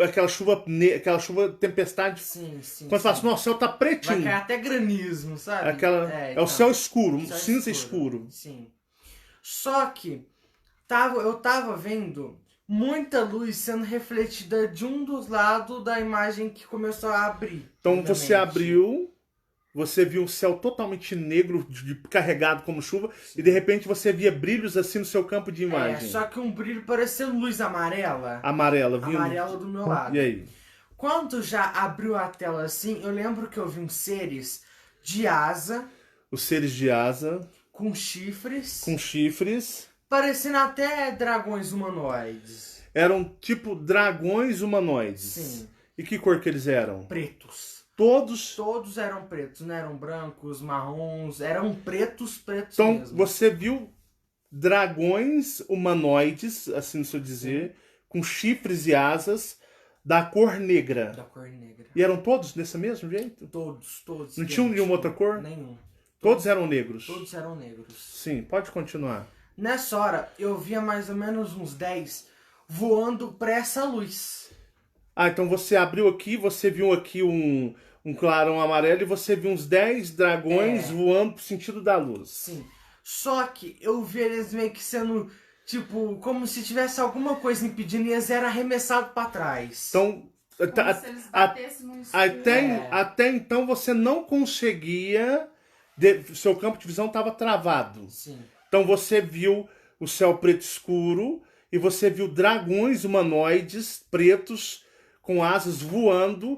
aquela chuva tempestade. Sim, sim. Quando fala assim, nossa, o céu tá Vai pretinho. cair até granizo, sabe? É então, o céu escuro, um céu cinza escuro. Sim. Só que eu tava vendo muita luz sendo refletida de um dos lados da imagem que começou a abrir. Então você lentamente. abriu, você viu um céu totalmente negro, carregado como chuva, e de repente você via brilhos assim no seu campo de imagem. Só que um brilho parecendo luz amarela. Amarela, vindo. Amarela do meu lado. E aí? Quando já abriu a tela assim, eu lembro que eu vi uns seres de asa, Os seres de asa, com chifres, com chifres, parecendo até dragões humanoides. eram tipo dragões humanoides. Sim. E que cor que eles eram? Pretos. Todos. Todos eram pretos, não eram brancos, marrons, eram pretos Então mesmo. você viu dragões humanoides, assim se eu dizer, com chifres e asas da cor negra. Da cor negra. E eram todos desse mesmo jeito? Todos. Não tinha nenhuma outra cor? Nenhum. Todos eram negros? Todos eram negros. Sim, pode continuar. Nessa hora, eu via mais ou menos uns 10 voando pra essa luz. Ah, então você abriu aqui, você viu aqui um clarão amarelo e você viu uns 10 dragões voando pro sentido da luz. Sim. Só que eu vi eles meio que sendo, tipo, como se tivesse alguma coisa impedindo e eles eram arremessados pra trás. Então, Como se eles batessem no escuro. até então você não conseguia... seu campo de visão estava travado. Sim. Então você viu o céu preto escuro e você viu dragões humanoides pretos com asas voando,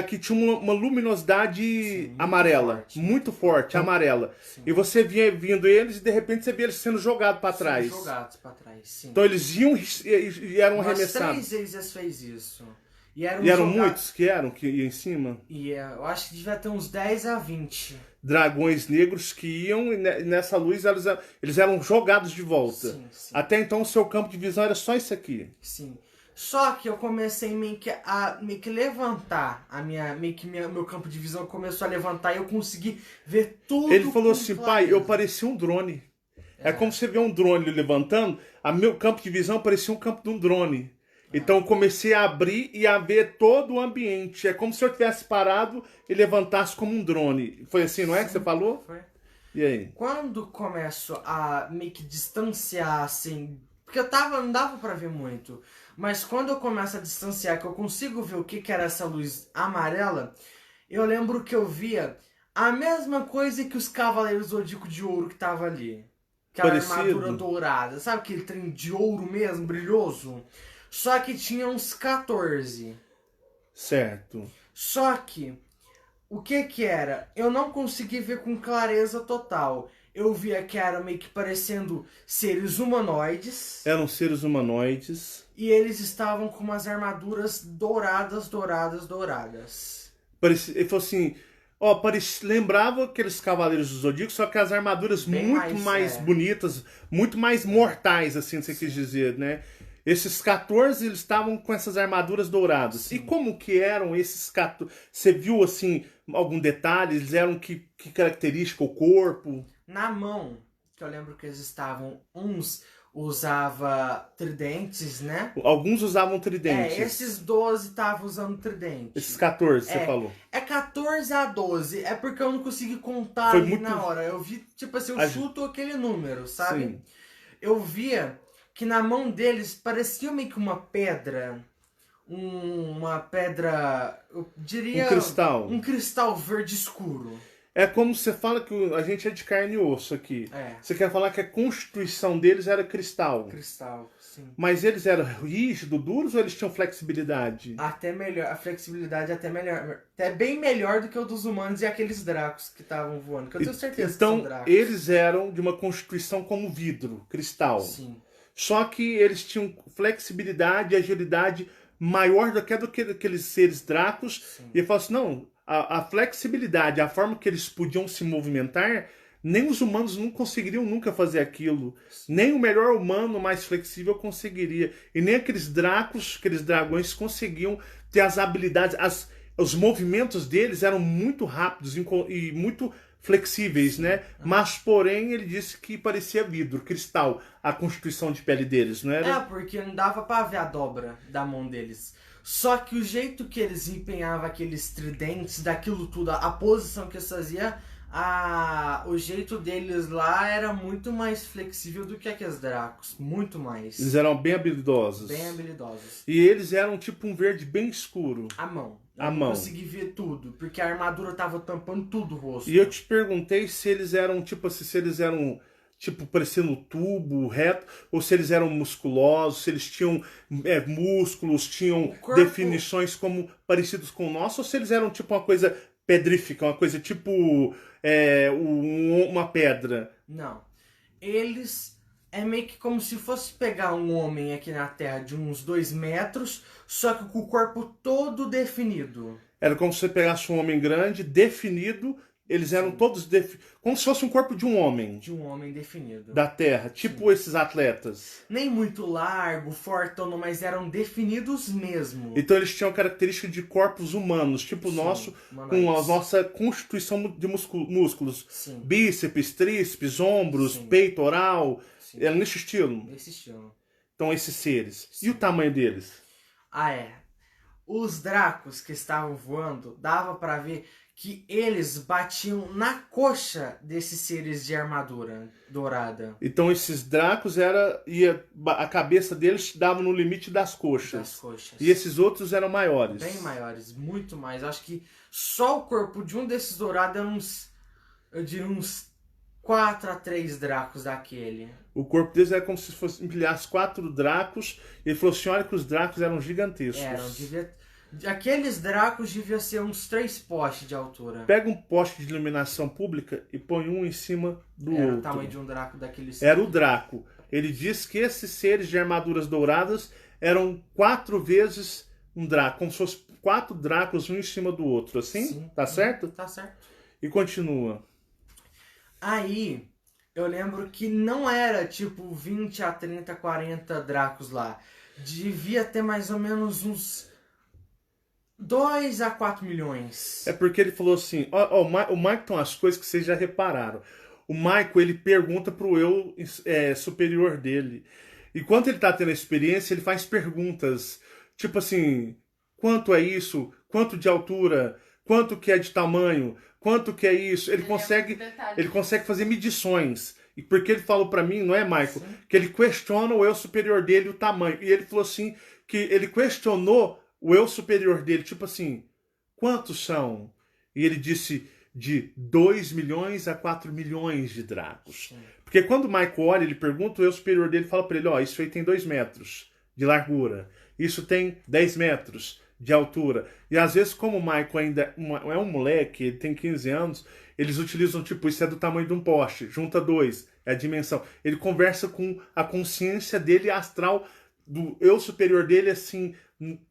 que tinha uma luminosidade amarela, muito forte, amarela. Sim. E você via vindo eles e de repente você via eles sendo jogados para trás. Jogados pra trás, sim. Então eles iam e eram arremessados. 3 vezes eles fez isso. E E eram jogados- muitos que iam em cima? E eu acho que devia ter uns 10 a 20. Dragões negros que iam e nessa luz eles eram jogados de volta. Sim, sim. Até então o seu campo de visão era só isso aqui. Sim. Só que eu comecei meio que levantar meu campo de visão começou a levantar e eu consegui ver tudo. Ele falou com assim, clareza. pai, eu parecia um drone. É como você vê um drone levantando, meu campo de visão parecia um campo de um drone. Então eu comecei a abrir e a ver todo o ambiente. É como se eu tivesse parado e levantasse como um drone. Foi assim, não é que você falou? Foi. E aí? Quando começo a meio que distanciar, assim, porque não dava pra ver muito, mas quando eu começo a distanciar, que eu consigo ver o que era essa luz amarela, eu lembro que eu via a mesma coisa que os Cavaleiros do Zodíaco de Ouro que tava ali. Aquela Parecido. armadura dourada, sabe aquele trem de ouro mesmo, brilhoso? Só que tinha uns 14. Certo. Só que, o que era? Eu não consegui ver com clareza total. Eu via que era meio que parecendo seres humanoides. Eram seres humanoides. E eles estavam com umas armaduras douradas. Ele falou assim, lembrava aqueles Cavaleiros do Zodíaco, só que as armaduras Bem muito mais bonitas, muito mais mortais, assim, você quis dizer, né? Esses 14, eles estavam com essas armaduras douradas. Sim. E como que eram esses 14? Você viu, assim, algum detalhe? Eles eram que característica, o corpo? Na mão, que eu lembro que eles estavam, uns usava tridentes, né? Alguns usavam tridentes. Esses 12 estavam usando tridente. Esses 14, você falou. É 14 a 12, é porque eu não consegui contar Foi ali muito... na hora. Eu vi, tipo assim, eu chuto aquele número, sabe? Sim. Eu via que na mão deles parecia meio que uma pedra. Uma pedra, eu diria... Um cristal verde escuro. É como você fala que a gente é de carne e osso aqui. Você quer falar que a constituição deles era cristal. Cristal, sim. Mas eles eram rígidos, duros ou eles tinham flexibilidade? Até melhor, a flexibilidade até melhor. Até bem melhor do que o dos humanos e aqueles dracos que estavam voando. Que eu tenho certeza que são dracos. Então, eles eram de uma constituição como vidro, cristal. Sim. Só que eles tinham flexibilidade e agilidade maior do que aqueles seres dracos. Sim. E ele falou assim, não... A flexibilidade, a forma que eles podiam se movimentar, nem os humanos não conseguiriam nunca fazer aquilo. Sim. Nem o melhor humano mais flexível conseguiria. E nem aqueles dragões conseguiam ter as habilidades. Os movimentos deles eram muito rápidos e muito flexíveis, né? Mas, porém, ele disse que parecia vidro, cristal, a constituição de pele deles, não era? Porque não dava pra ver a dobra da mão deles. Só que o jeito que eles empenhavam aqueles tridentes, daquilo tudo, a posição que eles faziam, o jeito deles lá era muito mais flexível do que aqueles dracos. Muito mais. Eles eram bem habilidosos. Bem habilidosos. E eles eram tipo um verde bem escuro. A mão. A mão. Eu consegui ver tudo, porque a armadura tava tampando tudo o rosto. E eu te perguntei se eles eram, tipo assim, se eles eram... tipo, parecendo tubo, reto, ou se eles eram musculosos, se eles tinham músculos, tinham definições como parecidos com o nosso, ou se eles eram tipo uma coisa pedrífica, uma coisa tipo uma pedra. Não. Eles é meio que como se fosse pegar um homem aqui na Terra de uns 2 metros, só que com o corpo todo definido. Era como se você pegasse um homem grande, definido. Eles eram todos como se fosse um corpo de um homem. De um homem definido. Da Terra, tipo esses atletas. Nem muito largo, fortão, mas eram definidos mesmo. Então eles tinham característica de corpos humanos, tipo o nosso, com a nossa constituição de músculos. Sim. Bíceps, tríceps, ombros, peitoral. Sim. Era nesse estilo. Nesse estilo. Então esses seres. Sim. E o tamanho deles? Os dracos que estavam voando, dava pra ver que eles batiam na coxa desses seres de armadura dourada. Então esses dracos a cabeça deles dava no limite das coxas. Das coxas. E esses outros eram maiores. Bem maiores, muito mais. Acho que só o corpo de um desses dourados era uns 4 a 3 dracos daquele. O corpo deles era como se fosse empilhasse 4 dracos. E ele falou assim, olha que os dracos eram gigantescos. Aqueles dracos deviam ser uns 3 postes de altura. Pega um poste de iluminação pública e põe um em cima do outro. Era o tamanho de um draco daqueles. Era o Draco. Ele diz que esses seres de armaduras douradas eram 4 vezes um Draco. Como se fossem 4 Dracos um em cima do outro. Assim? Sim. Tá certo? Tá certo. E continua. Aí, eu lembro que não era tipo 20 a 30, 40 Dracos lá. Devia ter mais ou menos uns 2 a 4 milhões. É porque ele falou assim, o Michael tem umas coisas que vocês já repararam. O Michael, ele pergunta pro eu superior dele. E quando ele tá tendo a experiência, ele faz perguntas. Tipo assim, quanto é isso? Quanto de altura? Quanto que é de tamanho? Quanto que é isso? Ele consegue fazer medições. E porque ele falou pra mim, não é, Michael? Sim. Que ele questiona o eu superior dele, o tamanho. E ele falou assim, que ele questionou o eu superior dele, tipo assim, quantos são? E ele disse de 2 milhões a 4 milhões de dracos. Sim. Porque quando o Michael olha, ele pergunta, o eu superior dele fala pra ele, isso aí tem 2 metros de largura. Isso tem 10 metros de altura. E às vezes, como o Michael ainda é um moleque, ele tem 15 anos, eles utilizam, tipo, isso é do tamanho de um poste, junta dois, é a dimensão. Ele conversa com a consciência dele astral, do eu superior dele, assim,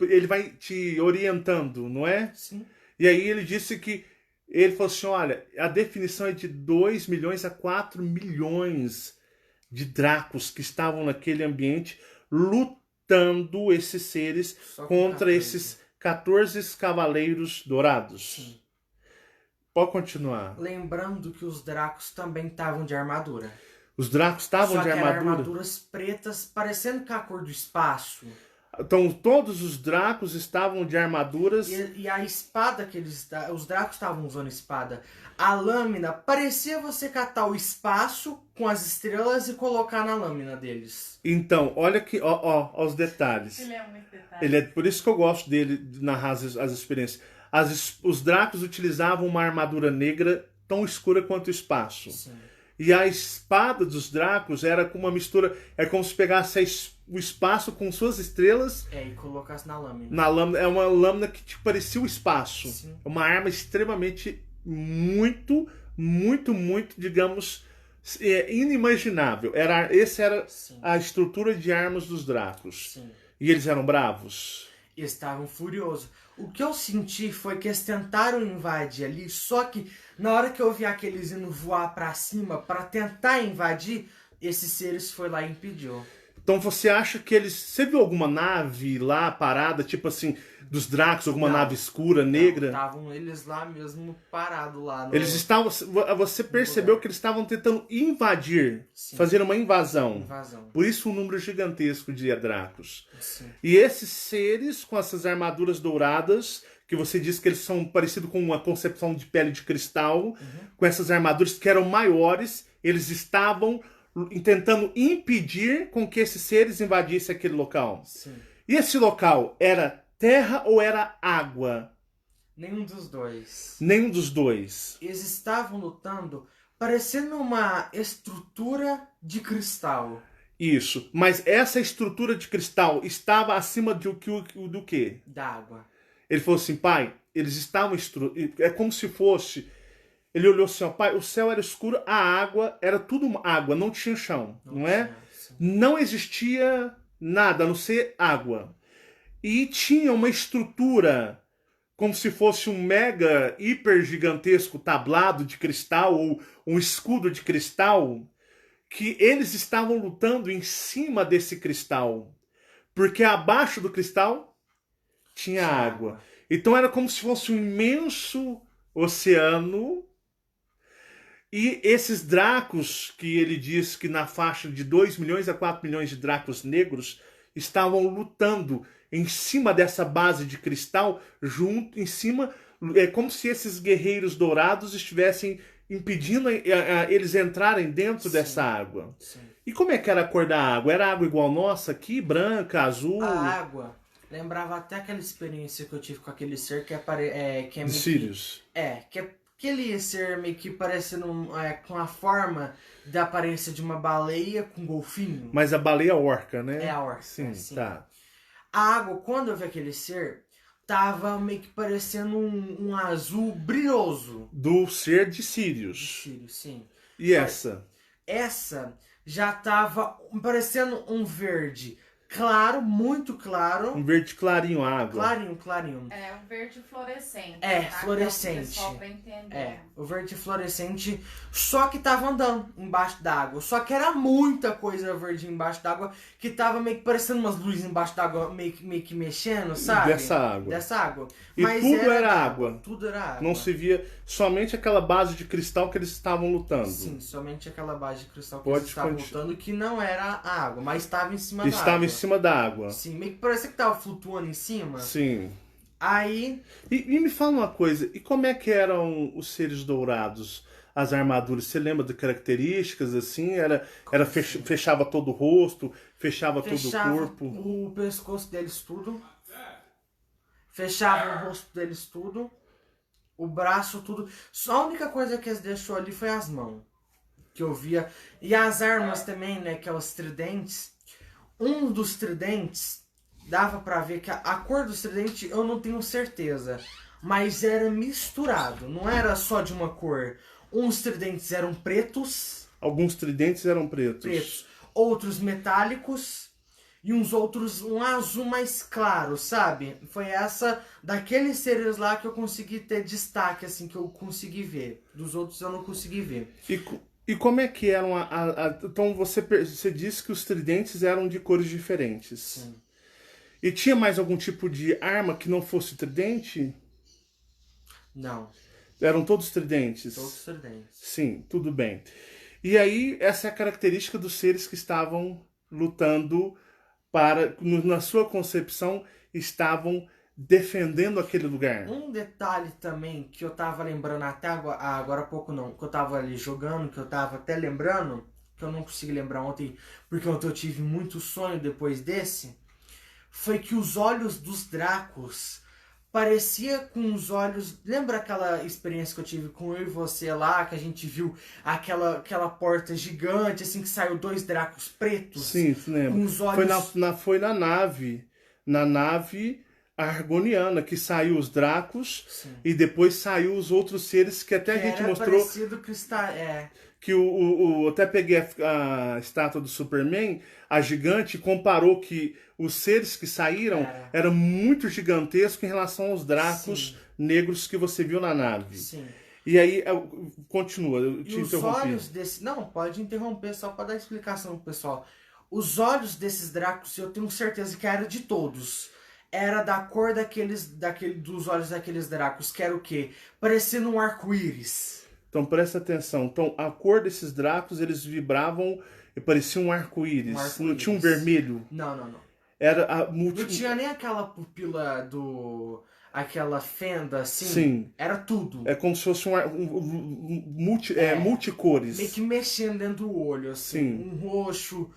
ele vai te orientando, não é? Sim. E aí ele disse que, ele falou assim, olha, a definição é de 2 milhões a 4 milhões de Dracos que estavam naquele ambiente lutando esses seres Só com contra 14. esses 14 cavaleiros dourados. Sim. Pode continuar. Lembrando que os Dracos também estavam de armadura. Os Dracos estavam Só de que eram armadura. armaduras pretas, parecendo com a cor do espaço. Então todos os Dracos estavam de armaduras. E a espada que os Dracos estavam usando espada. A lâmina parecia você catar o espaço com as estrelas e colocar na lâmina deles. Então, olha aqui, ó, os detalhes. Ele é muito detalhe. Por isso que eu gosto dele de narrar as experiências. Os Dracos utilizavam uma armadura negra tão escura quanto o espaço. Sim. E a espada dos Dracos era com uma mistura. É como se pegasse o espaço com suas estrelas. E colocasse na lâmina. Na lâmina. É uma lâmina que tipo, parecia o espaço. Sim. É uma arma extremamente. Muito, digamos. Inimaginável. Essa era Sim. a estrutura de armas dos Dracos. Sim. E eles eram bravos. E estavam furiosos. O que eu senti foi que eles tentaram invadir ali, só que na hora que eu vi aqueles indo voar pra cima pra tentar invadir, esses seres foi lá e impediu. Então você acha que eles... Você viu alguma nave lá parada, tipo assim, dos Dracos, alguma Não. nave escura, negra? Estavam eles lá mesmo parados lá. Eles estavam... Você percebeu que eles estavam tentando invadir, Sim. fazer uma invasão. Invasão. Por isso um número gigantesco de Dracos. Sim. E esses seres com essas armaduras douradas, que você disse que eles são parecidos com uma concepção de pele de cristal, com essas armaduras que eram maiores, eles estavam tentando impedir com que esses seres invadissem aquele local. Sim. E esse local era terra ou era água? Nenhum dos dois. Nenhum dos dois. Eles estavam lutando parecendo uma estrutura de cristal. Isso. Mas essa estrutura de cristal estava acima do quê? Da água. Ele falou assim, pai, eles estavam... É como se fosse... Ele olhou assim, ó, pai, o céu era escuro, a água era tudo água, não tinha chão, não é? Sim. Não existia nada, a não ser água. E tinha uma estrutura, como se fosse um mega, hiper gigantesco tablado de cristal, ou um escudo de cristal, que eles estavam lutando em cima desse cristal. Porque abaixo do cristal tinha água. Então era como se fosse um imenso oceano. E esses Dracos, que ele diz que na faixa de 2 milhões a 4 milhões de Dracos negros, estavam lutando em cima dessa base de cristal, junto em cima, é como se esses guerreiros dourados estivessem impedindo eles entrarem dentro dessa água. Sim. E como é que era a cor da água? Era água igual nossa aqui, branca, azul? A água lembrava até aquela experiência que eu tive com aquele ser que que é meio Sirius. que é aquele ser meio que parecendo com a forma da aparência de uma baleia com golfinho. Mas a baleia orca, né? É a orca, Sim, sim. tá. A água, quando eu vi aquele ser, tava meio que parecendo um azul brilhoso. Do ser de Sirius. Sírio, sim. E essa? Essa já tava parecendo um verde claro, muito claro. Um verde clarinho, água. Clarinho, clarinho. É um verde fluorescente. É, tá? fluorescente. Então, o pessoal vai entender. É, o verde fluorescente, só que tava andando embaixo d'água. Só que era muita coisa verde embaixo d'água, que tava meio que parecendo umas luzes embaixo d'água, meio que mexendo, sabe? Dessa água. Dessa água. E Mas tudo era d'água, água. Tudo era água. Não se via somente aquela base de cristal que eles estavam lutando. Sim, somente aquela base de cristal que Pode eles estavam lutando, que não era a água, mas estava em cima da água. Estava em cima da água. Sim, meio que parecia que tava flutuando em cima. Sim. Aí... E me fala uma coisa, e como é que eram os seres dourados? As armaduras, você lembra de características assim? Fechava todo o rosto, fechava todo o corpo? O pescoço deles tudo. Fechava o rosto deles tudo. O braço tudo. Só a única coisa que eles deixou ali foi as mãos. Que eu via. E as armas também, né? Que é os tridentes. Um dos tridentes dava pra ver que a cor dos tridentes eu não tenho certeza, mas era misturado, não era só de uma cor. Uns tridentes eram pretos, Alguns tridentes eram pretos. outros metálicos e uns outros um azul mais claro, sabe? Foi essa daqueles seres lá que eu consegui ter destaque, assim, que eu consegui ver. Dos outros eu não consegui ver. E como é que eram então você disse que os tridentes eram de cores diferentes. Sim. E tinha mais algum tipo de arma que não fosse tridente? Não, Eram todos tridentes? todos tridentes. Sim, tudo bem. E aí, essa é a característica dos seres que estavam lutando na sua concepção, estavam defendendo aquele lugar. Um detalhe também que eu tava lembrando até agora há pouco não, que eu tava ali jogando, que eu tava até lembrando, que eu não consegui lembrar ontem, porque ontem eu tive muito sonho depois desse, foi que os olhos dos Dracos parecia com os olhos... Lembra aquela experiência que eu tive com eu e você lá, que a gente viu aquela porta gigante, assim, que saiu 2 Dracos pretos? Sim, se lembra. Com os olhos... Foi na nave argoniana, que saiu os Dracos. Sim. E depois saiu os outros seres que até a gente era mostrou... parecido cristal... Que até peguei a estátua do Superman, a gigante, comparou que os seres que saíram eram muito gigantescos em relação aos Dracos Sim. negros que você viu na nave. Sim. E aí, continua, eu te E os interrompi. olhos desse... Não, pode interromper só para dar explicação pro pessoal. Os olhos desses Dracos, eu tenho certeza que era de todos. Era da cor dos olhos daqueles Dracos, que era o quê? Parecendo um arco-íris. Então presta atenção. Então a cor desses Dracos, eles vibravam e pareciam um arco-íris. Não tinha um vermelho. Não. Era Não tinha nem aquela pupila aquela fenda assim. Sim. Era tudo. É como se fosse multicores. Meio que mexendo dentro do olho, assim. Sim. Um roxo,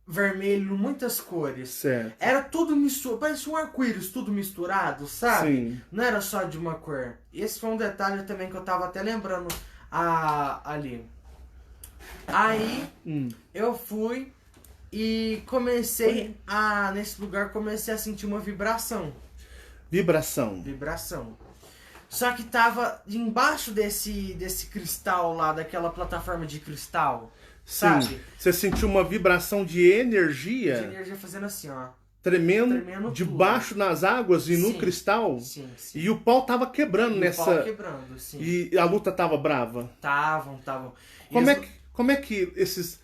vermelho, muitas cores. Certo. Era tudo misturado, parecia um arco-íris, tudo misturado, sabe? Sim. Não era só de uma cor. Esse foi um detalhe também que eu tava até lembrando ali. Aí eu fui e comecei nesse lugar comecei a sentir uma vibração. Vibração. Só que tava embaixo desse cristal lá, daquela plataforma de cristal. Sim. Sabe? Você sentiu uma vibração de energia, De energia fazendo assim, ó. tremendo debaixo nas águas e no Sim. cristal. Sim. E o pau tava quebrando E nessa. o pau quebrando, sim. E a luta tava brava. Tavam. Como é que esses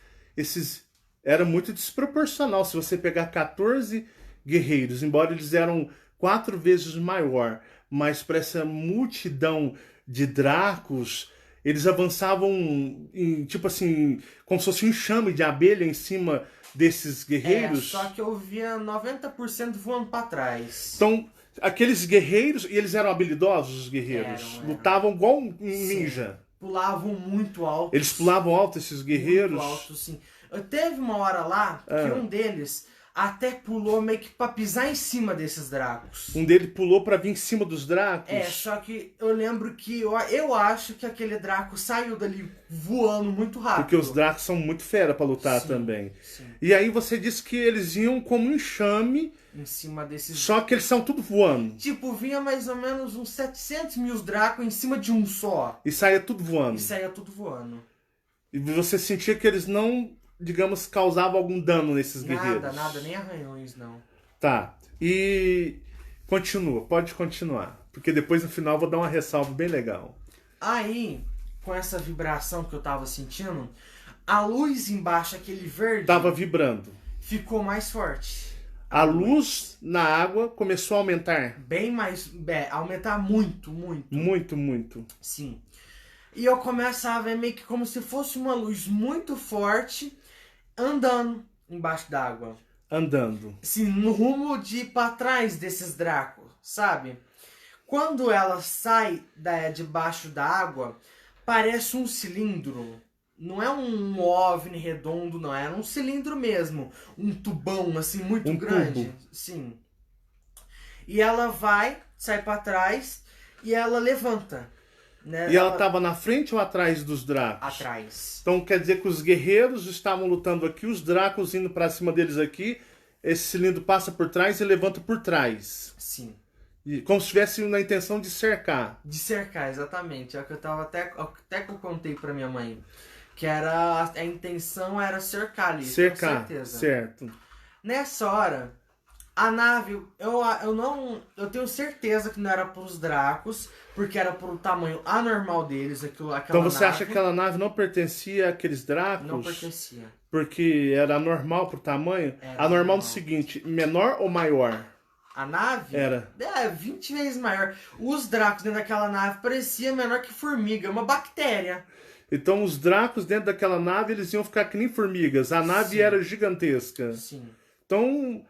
era muito desproporcional se você pegar 14 guerreiros, embora eles eram 4 vezes maior, mas para essa multidão de Dracos, eles avançavam tipo assim, como se fosse um enxame de abelha em cima desses guerreiros. Só que eu via 90% voando pra trás. Então, aqueles guerreiros, e eles eram habilidosos, os guerreiros, Eram. lutavam igual um ninja. Pulavam muito alto. Eles pulavam alto, esses guerreiros. Muito alto, sim. Teve uma hora lá que um deles até pulou meio que pra pisar em cima desses Dracos. Um deles pulou pra vir em cima dos Dracos. Só que eu lembro que eu acho que aquele Draco saiu dali voando muito rápido. Porque os Dracos são muito fera pra lutar também. Sim. E aí você disse que eles iam como um enxame, Em cima desses... só que eles são tudo voando. Tipo, vinha mais ou menos uns 700 mil Dracos em cima de um só. E saía tudo voando. E saía tudo voando. E você sentia que eles não, digamos, causavam algum dano nesses guerreiros. Nada, nem arranhões, não. Tá. E pode continuar. Porque depois no final eu vou dar uma ressalva bem legal. Aí, com essa vibração que eu tava sentindo, a luz embaixo, aquele verde, Tava vibrando. ficou mais forte. A luz na água começou a aumentar. Bem mais... aumentar muito. Muito. Sim. E eu começava a ver meio que como se fosse uma luz muito forte andando embaixo d'água. Andando. Assim, no rumo de ir pra trás desses Dracos, sabe? Quando ela sai debaixo da água, parece um cilindro. Não é um OVNI redondo, não. Era um cilindro mesmo. Um tubão, assim, muito grande. Tubo. Sim. E ela sai pra trás e ela levanta. Né? E ela estava na frente ou atrás dos Dracos? Atrás. Então quer dizer que os guerreiros estavam lutando aqui, os Dracos indo pra cima deles aqui, esse cilindro passa por trás e levanta por trás. Sim. E como se estivesse na intenção de cercar. De cercar, exatamente. É o que eu tava até que eu contei pra minha mãe. Que era a intenção era cercar ali, Cercar, com certeza. certo. Nessa hora, a nave, eu tenho certeza que não era pros Dracos, porque era pro tamanho anormal deles, aquela Então você nave. acha que aquela nave não pertencia àqueles Dracos? Não pertencia. Porque era anormal pro tamanho? Era Anormal normal. do seguinte, menor ou maior? A nave? Era. 20 vezes maior. Os Dracos dentro daquela nave pareciam menor que formiga, uma bactéria. Então os Dracos dentro daquela nave, eles iam ficar que nem formigas. A nave Sim. era gigantesca. Sim. Então,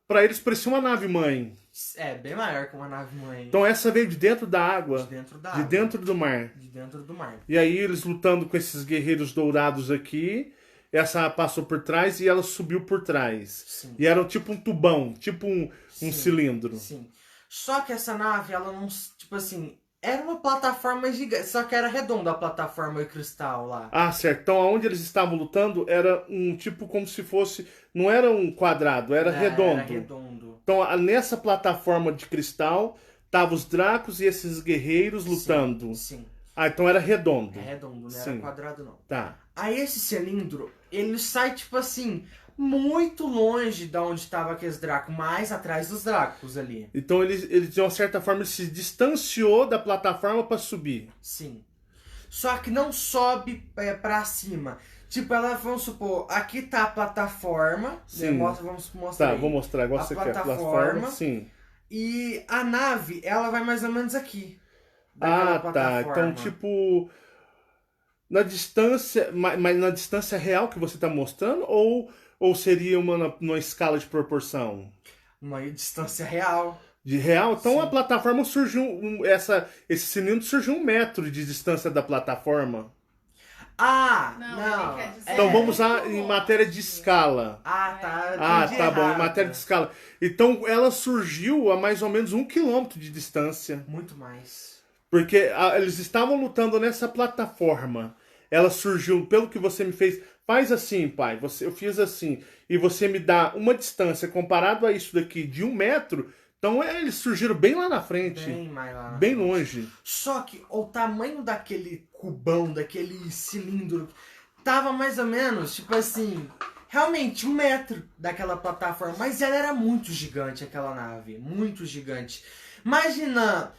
para eles parecia uma nave mãe. É, bem maior que uma nave mãe. Então essa veio de dentro da água. De dentro da De água. dentro do mar. De dentro do mar. E aí eles lutando com esses guerreiros dourados aqui. Essa passou por trás e ela subiu por trás. Sim. E era tipo um tubão, tipo um Sim. cilindro. Sim. Só que essa nave, ela não... Tipo assim, era uma plataforma gigante. Só que era redonda a plataforma e cristal lá. Ah, certo. Então aonde eles estavam lutando era um tipo como se fosse... Não era um quadrado, era redondo. Era redondo. Então nessa plataforma de cristal, estavam os Dracos e esses guerreiros lutando. Sim. Ah, então era redondo. É redondo, não Sim. era quadrado não. Tá. Aí esse cilindro, ele sai, tipo assim, muito longe da onde estava aqueles Dracos, mais atrás dos Dracos ali. Então ele de uma certa forma se distanciou da plataforma para subir. Sim. Só que não sobe pra cima. Tipo, vamos supor, aqui tá a plataforma. Sim. Né? Vamos mostrar Tá, aí. vou mostrar igual A você quer. plataforma. Sim. E a nave, ela vai mais ou menos aqui. Ah, daquela tá. plataforma. Então, tipo, na distância, mas na distância real que você está mostrando, ou seria numa escala de proporção? Uma distância real. De real? Então Sim. a plataforma surgiu, esse cilindro surgiu 1 metro de distância da plataforma. Ah, Não, ele quer dizer- Então É. vamos usar em matéria de escala. Ah, tá. Ah, entendi tá bom, em errado. matéria de escala. Então ela surgiu a mais ou menos 1 quilômetro de distância. Muito mais. Porque eles estavam lutando nessa plataforma. Ela surgiu, pelo que você me fez. Faz assim, pai. Eu fiz assim. E você me dá uma distância comparado a isso daqui de 1 metro. Então eles surgiram bem lá na frente. Bem mais lá. na Bem frente. longe. Só que o tamanho daquele cubão, daquele cilindro, tava mais ou menos, tipo assim, realmente 1 metro daquela plataforma. Mas ela era muito gigante, aquela nave. Muito gigante. Imagina,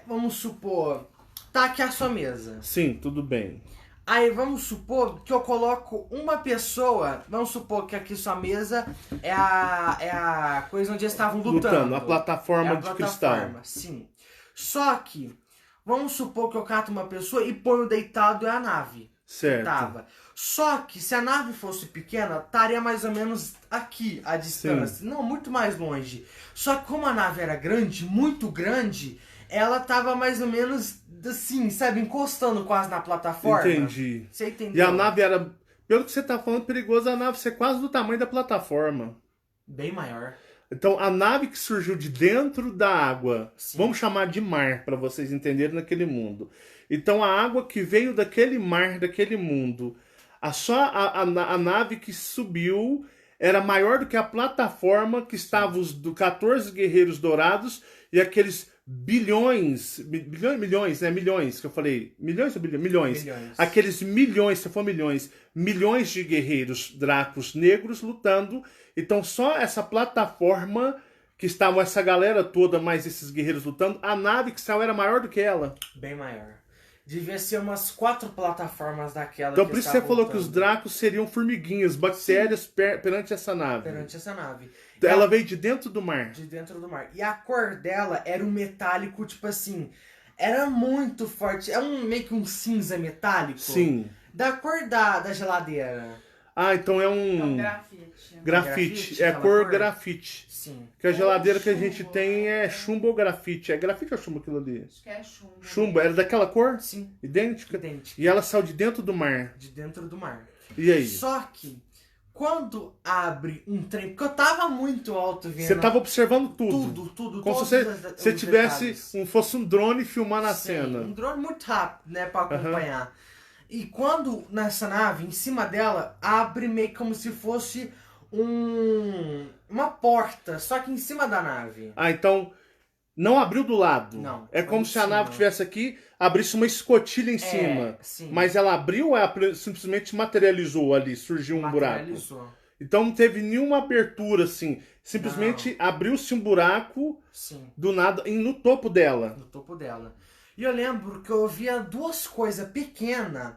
vamos supor, tá aqui a sua mesa. Sim, tudo bem. Aí vamos supor que eu coloco uma pessoa, vamos supor que aqui sua mesa é a coisa onde eles estavam lutando. A plataforma É a de plataforma, cristal. sim. Só que, vamos supor que eu cato uma pessoa e ponho deitado a nave. Certo. Tava. Só que se a nave fosse pequena, estaria mais ou menos aqui a distância. Não, muito mais longe. Só que como a nave era grande, muito grande, ela tava mais ou menos assim, sabe, encostando quase na plataforma. Entendi. Você entendeu? E a nave era, pelo que você tá falando, perigoso a nave ser quase do tamanho da plataforma. Bem maior. Então a nave que surgiu de dentro da água, Sim. vamos chamar de mar para vocês entenderem naquele mundo. Então a água que veio daquele mar, daquele mundo, a nave que subiu era maior do que a plataforma que estavam os 14 guerreiros dourados e aqueles milhões que eu falei, milhões ou bilhões? Milhões. Aqueles milhões, se for milhões de guerreiros dracos negros lutando. Então só essa plataforma que estavam essa galera toda, mais esses guerreiros lutando, a nave que saiu era maior do que ela. Bem maior. Devia ser umas 4 plataformas daquela. Então que por isso você estavam falou que os lutando dracos seriam formiguinhas, bactérias perante essa nave. perante essa nave. Ela veio de dentro do mar. De dentro do mar. E a cor dela era um metálico, tipo assim, era muito forte. É meio que um cinza metálico. Sim. Da cor da geladeira. Ah, então é É um um grafite. grafite. É a aquela cor cor? grafite. Sim. Que a geladeira Ou que a gente chumbo, tem é né? chumbo ou grafite. É grafite ou chumbo aquilo ali? Acho que é chumbo. Chumbo, era daquela cor? Sim. Idêntica? Idêntico. E ela saiu de dentro do mar. De dentro do mar. E aí? Só que, quando abre um trem, porque eu tava muito alto vendo. Você estava observando tudo. Tudo. Como todos se os você tivesse detalhes. fosse um drone filmando a Sim, cena. um drone muito rápido, né, pra acompanhar. E quando nessa nave, em cima dela, abre meio como se fosse uma porta, só que em cima da nave. Ah, então não abriu do lado. Não, É foi como em se a cima. nave estivesse aqui, abrisse uma escotilha em cima. Sim. Mas ela abriu ou ela simplesmente materializou ali, surgiu um buraco? Materializou. Então não teve nenhuma abertura assim. Simplesmente abriu-se um buraco Sim. do nada no topo dela. No topo dela. E eu lembro que eu via duas coisas pequenas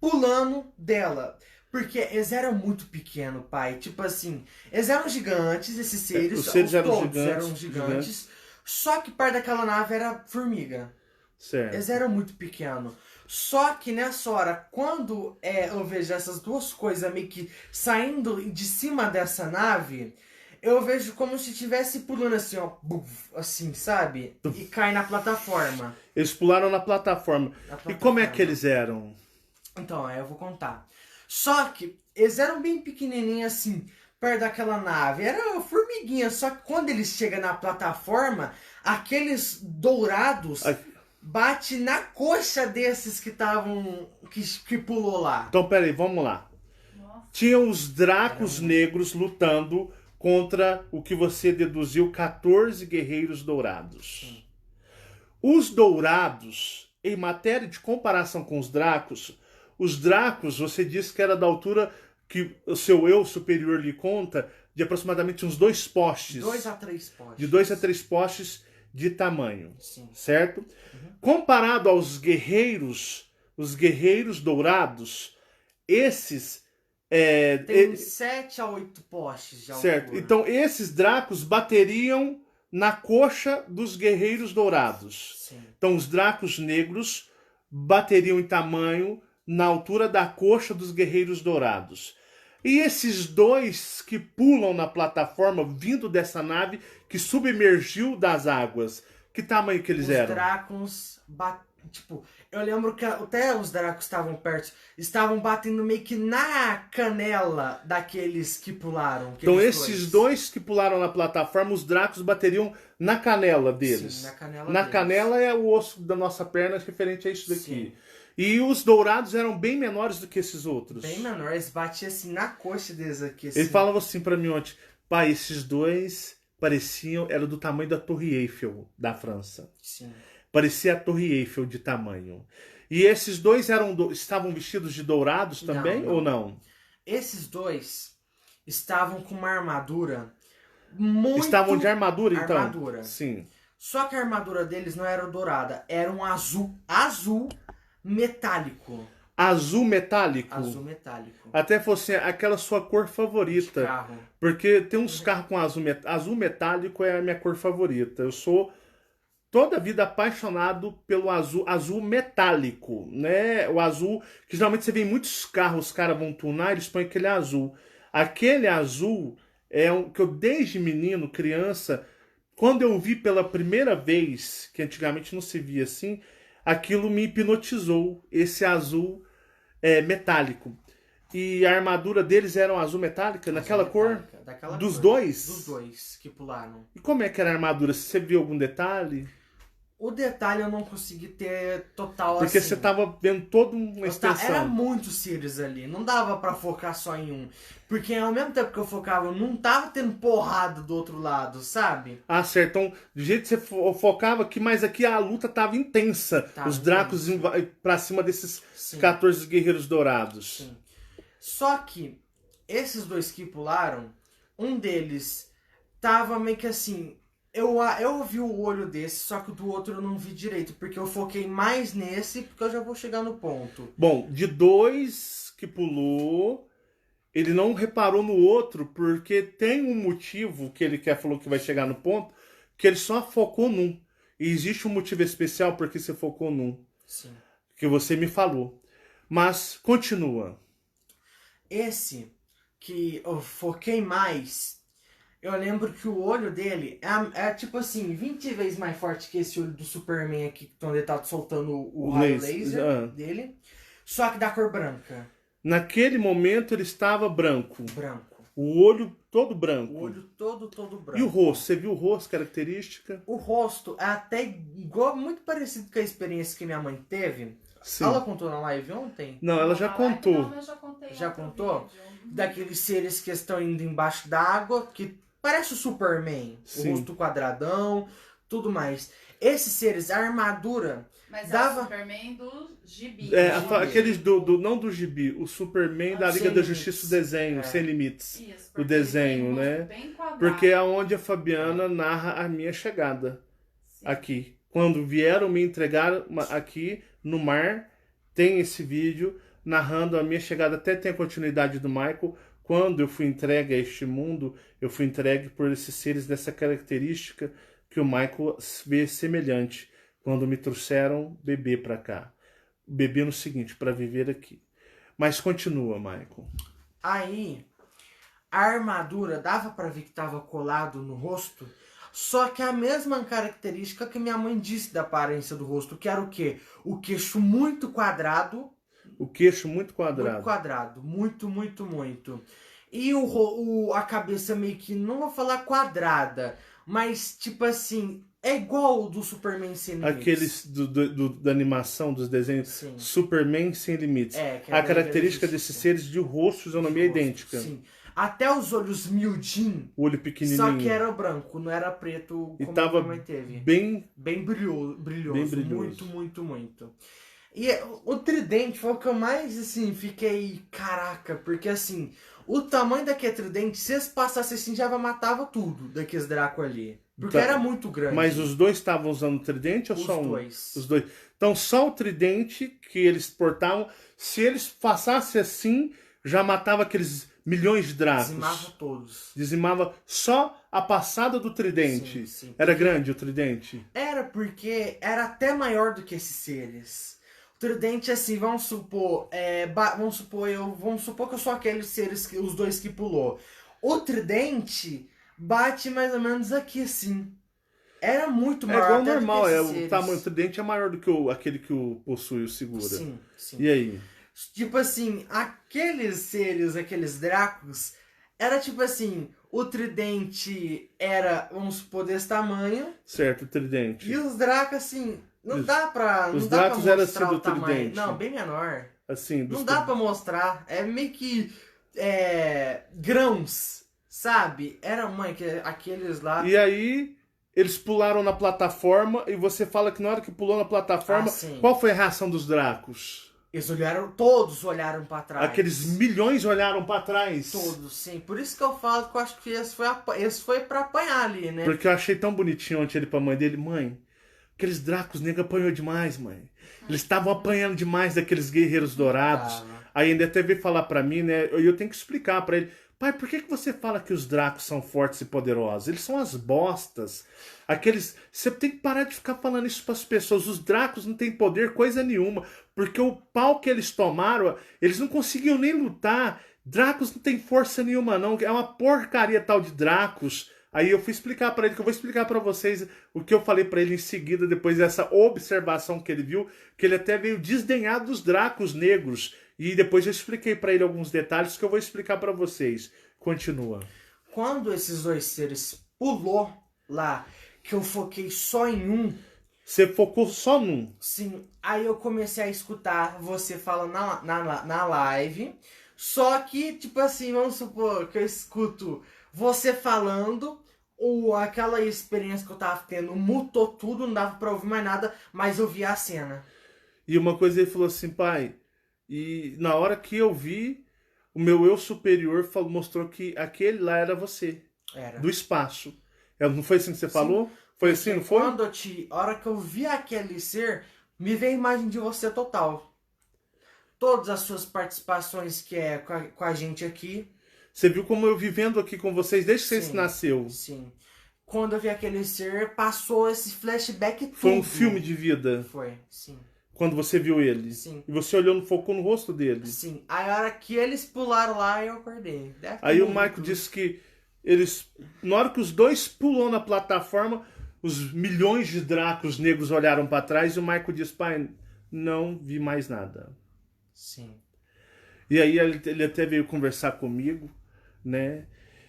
pulando dela. Porque eles eram muito pequenos, pai. Tipo assim, eles eram gigantes, esses seres. Os seres eram todos gigantes, eram gigantes. Só que perto daquela nave era formiga. Certo. Eles eram muito pequenos. Só que nessa hora, quando eu vejo essas duas coisas meio que saindo de cima dessa nave, eu vejo como se estivesse pulando assim, ó. Assim, sabe? E cai na plataforma. Eles pularam na plataforma. E como é que eles eram? Então, aí eu vou contar. Só que eles eram bem pequenininhos assim, perto daquela nave. Era formiguinha, só que quando eles chegam na plataforma, aqueles dourados bate na coxa desses que estavam, que pulou lá. Então, peraí, vamos lá. Nossa. Tinham os dracos negros lutando contra o que você deduziu, 14 guerreiros dourados. Sim. Os dourados, em matéria de comparação com os dracos, você disse que era da altura que o seu eu superior lhe conta, de aproximadamente uns 2 postes. 2 a 3 postes. De 2 a 3 postes de tamanho. Sim. Certo? Uhum. Comparado aos guerreiros, os guerreiros dourados, esses... Tem 7 a 8 postes de altura. Certo. Então esses dracos bateriam na coxa dos guerreiros dourados. Sim. Então os dracos negros bateriam em tamanho na altura da coxa dos guerreiros dourados. E esses dois que pulam na plataforma vindo dessa nave que submergiu das águas, que tamanho que eles eram? Os dracos tipo, eu lembro que até os dracos estavam batendo meio que na canela daqueles que pularam. Então esses dois que pularam na plataforma, os dracos bateriam na canela deles. Sim, na canela Na deles. canela é o osso da nossa perna referente a isso daqui. Sim. E os dourados eram bem menores do que esses outros. Bem menor, eles batiam assim na coxa deles aqui. Assim. Ele falava assim pra mim ontem, pai, esses dois pareciam, eram do tamanho da Torre Eiffel da França. Sim. Parecia a Torre Eiffel de tamanho. E esses dois estavam vestidos de dourados também, ou não? Esses dois estavam com uma armadura muito... Estavam de armadura, então? Armadura. Sim. Só que a armadura deles não era dourada, era um azul metálico. Azul metálico? Azul metálico. Até fosse aquela sua cor favorita. De carro. Porque tem uns carros com azul metálico, é a minha cor favorita. Eu sou toda a vida apaixonado pelo azul metálico, né? O azul, que geralmente você vê em muitos carros, os caras vão tunar, eles põem aquele azul. Aquele azul é o que eu, desde menino, criança, quando eu vi pela primeira vez, que antigamente não se via assim, aquilo me hipnotizou, esse azul metálico. E a armadura deles era um azul metálica, naquela cor? Daquela dos cor. dois? Dos dois que pularam. E como é que era a armadura? Você viu algum detalhe? O detalhe eu não consegui ter total Porque assim. você tava vendo toda uma extensão. Era muitos seres ali, não dava pra focar só em um. Porque ao mesmo tempo que eu focava, eu não tava tendo porrada do outro lado, sabe? Ah, certo. Então, do jeito que você focava aqui, mas aqui a luta tava intensa. Os dracos pra cima desses Sim. 14 guerreiros dourados. Sim. Só que esses dois que pularam, um deles tava meio que assim... Eu vi o olho desse, só que o do outro eu não vi direito, porque eu foquei mais nesse, porque eu já vou chegar no ponto. Bom, de dois que pulou, ele não reparou no outro, porque tem um motivo que ele falou que vai chegar no ponto, que ele só focou num. E existe um motivo especial porque você focou num. Sim. Que você me falou. Mas, continua. Esse que eu foquei mais... Eu lembro que o olho dele é tipo assim, 20 vezes mais forte que esse olho do Superman aqui, quando ele tá soltando o raio laser dele. Só que da cor branca. Naquele momento ele estava branco. Branco. O olho todo branco. O olho todo branco. E o rosto? Você viu o rosto, característica? O rosto é até igual, muito parecido com a experiência que minha mãe teve. Sim. Ela contou na live ontem? Não, ela já contou. Não, eu já contei. Já contou? daqueles seres que estão indo embaixo d'água, que parece o Superman, Sim. o rosto quadradão, tudo mais. Esses seres, a armadura Mas é dava... o Superman do gibi. É, Gibi. aqueles não do gibi, o Superman da Liga Sem da Limites. Justiça, o desenho, É. Sem Limites. Isso, O porque desenho, ele tem um né? rosto bem quadrado. Porque é onde a Fabiana narra a minha chegada Sim. aqui. Quando vieram me entregar aqui no mar, tem esse vídeo narrando a minha chegada. Até tem a continuidade do Michael. Quando eu fui entregue a este mundo, eu fui entregue por esses seres dessa característica que o Michael vê semelhante quando me trouxeram bebê para cá. Bebê no seguinte, para viver aqui. Mas continua, Michael. Aí, a armadura dava pra ver que tava colado no rosto, só que a mesma característica que minha mãe disse da aparência do rosto, que era o quê? O queixo muito quadrado. O queixo muito quadrado. Muito quadrado. Muito, muito, muito. E a cabeça meio que, não vou falar quadrada, mas tipo assim, é igual o do Superman Sem Limites. Aqueles da animação, dos desenhos. Sim. Superman Sem Limites. É, que é A da característica Liga da desses Justiça. seres de rosto, fisionomia idêntica. Sim. Até os olhos miudinhos, O olho pequenininho. só que era branco, não era preto E como tava a minha mãe teve. bem... Bem brilhoso. Bem brilhoso. Muito, muito, muito. E o tridente foi o que eu mais, assim, fiquei... Caraca, porque assim, o tamanho daquele tridente, se eles passassem assim, já matava tudo daqueles Draco ali. Porque Tá. era muito grande. Mas os dois estavam usando o tridente ou Os só um? dois. Os dois. Então só o tridente que eles portavam, se eles passassem assim, já matava aqueles milhões de dracos. Dizimava todos. Dizimava só a passada do tridente. Sim, sim. Era grande o tridente? Era porque era até maior do que esses seres. O tridente, assim, vamos supor que eu sou aqueles seres, os dois que pulou. O tridente bate mais ou menos aqui, assim. Era muito É maior. igual até do que normal, esses o seres. tamanho do tridente é maior do que aquele que o possui, o segura. Sim, sim. E aí? Tipo assim, aqueles seres, aqueles Dracos, era tipo assim, o tridente era, vamos supor, desse tamanho, Certo, o tridente. e os Dracos, assim, não Os- dá pra os mostrar Dracos eram assim do o tamanho. tridente. Não, bem menor. Assim, Não dá pra mostrar. É meio que grãos, sabe? Era aqueles lá. E aí, eles pularam na plataforma e você fala que na hora que pulou na plataforma, sim. qual foi a reação dos Dracos? Eles todos olharam pra trás. Aqueles milhões olharam pra trás. Todos, sim. Por isso que eu falo que eu acho que esse foi pra apanhar ali, né? Porque eu achei tão bonitinho ontem ele pra mãe dele. Mãe, aqueles Dracos, nego apanhou demais, mãe. Eles estavam apanhando demais daqueles guerreiros dourados. Tava. Aí ainda até veio falar pra mim, né? E eu tenho que explicar pra ele. Pai, por que você fala que os Dracos são fortes e poderosos? Eles são as bostas. Aqueles... Você tem que parar de ficar falando isso pras pessoas. Os Dracos não têm poder coisa nenhuma. Porque o pau que eles tomaram, eles não conseguiam nem lutar. Dracos não tem força nenhuma, não. É uma porcaria tal de Dracos. Aí eu fui explicar pra ele, que eu vou explicar pra vocês o que eu falei pra ele em seguida, depois dessa observação que ele viu, que ele até veio desdenhar dos Dracos negros. E depois eu expliquei pra ele alguns detalhes que eu vou explicar pra vocês. Continua. Quando esses dois seres pulou lá, que eu foquei só em um, Você focou só num. sim, aí eu comecei a escutar você falando na live, só que, tipo assim, vamos supor que eu escuto você falando, ou aquela experiência que eu tava tendo mutou tudo, não dava pra ouvir mais nada, mas eu vi a cena. E uma coisa ele falou assim, pai, e na hora que eu vi, o meu eu superior mostrou que aquele lá era você, Era. do espaço. Não foi assim que você Sim. falou? Foi assim, não foi? Quando a hora que eu vi aquele ser, me veio a imagem de você total. Todas as suas participações que é com a gente aqui. Você viu como eu vivendo aqui com vocês desde que você Sim. nasceu. Sim. Quando eu vi aquele ser, passou esse flashback tudo. Foi um filme de vida, Foi, sim. quando você viu ele. Sim. E você olhou, focou no rosto dele. Sim. Aí a hora que eles pularam lá, eu acordei. Deve ter Aí o morrido. Michael disse que na hora que os dois pulou na plataforma, os milhões de Dracos negros olharam para trás e o Michael disse, pai, não vi mais nada. Sim. E aí ele até veio conversar comigo, né?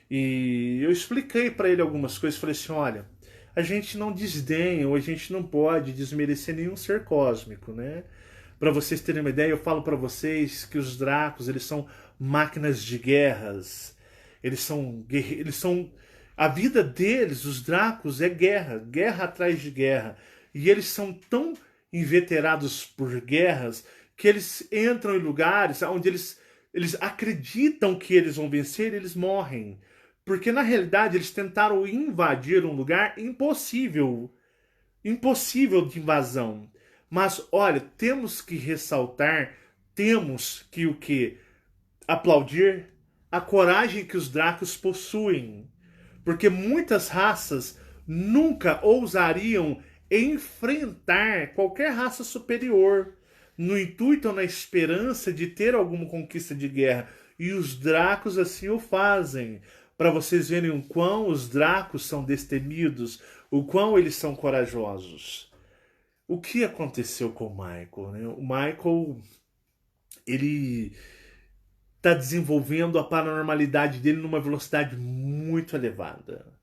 E eu expliquei para ele algumas coisas, falei assim, olha, a gente não desdenha ou a gente não pode desmerecer nenhum ser cósmico, né? Para vocês terem uma ideia, eu falo para vocês que os Dracos, eles são máquinas de guerras. Eles são a vida deles, os Dracos, é guerra, guerra atrás de guerra. E eles são tão inveterados por guerras que eles entram em lugares onde eles acreditam que eles vão vencer e eles morrem. Porque na realidade eles tentaram invadir um lugar impossível. Impossível de invasão. Mas olha, temos que ressaltar, temos que o que? Aplaudir a coragem que os Dracos possuem. Porque muitas raças nunca ousariam enfrentar qualquer raça superior, no intuito ou na esperança de ter alguma conquista de guerra. E os Dracos assim o fazem. Para vocês verem o quão os Dracos são destemidos, o quão eles são corajosos. O que aconteceu com o Michael, né? O Michael, ele está desenvolvendo a paranormalidade dele numa velocidade muito elevada.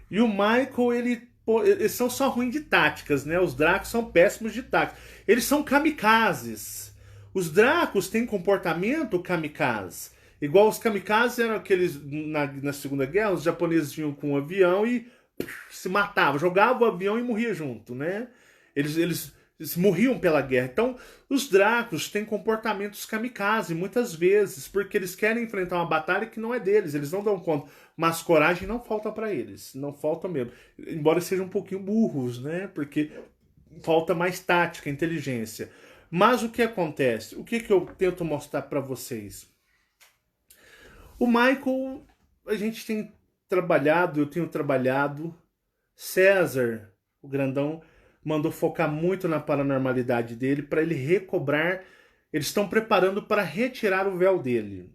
E o Michael, eles são só ruins de táticas, né? Os Dracos são péssimos de táticas. Eles são kamikazes. Os Dracos têm comportamento kamikaze. Igual os kamikazes eram aqueles, na Segunda Guerra, os japoneses vinham com um avião e se matavam, jogavam o avião e morria junto, né? Eles morriam pela guerra. Então, os Dracos têm comportamentos kamikaze muitas vezes, porque eles querem enfrentar uma batalha que não é deles, eles não dão conta. Mas coragem não falta para eles, não falta mesmo. Embora sejam um pouquinho burros, né? Porque falta mais tática, inteligência. Mas o que acontece? O que eu tento mostrar para vocês? O Michael, a gente tem trabalhado, eu tenho trabalhado. César, o grandão, mandou focar muito na paranormalidade dele para ele recobrar. Eles estão preparando para retirar o véu dele.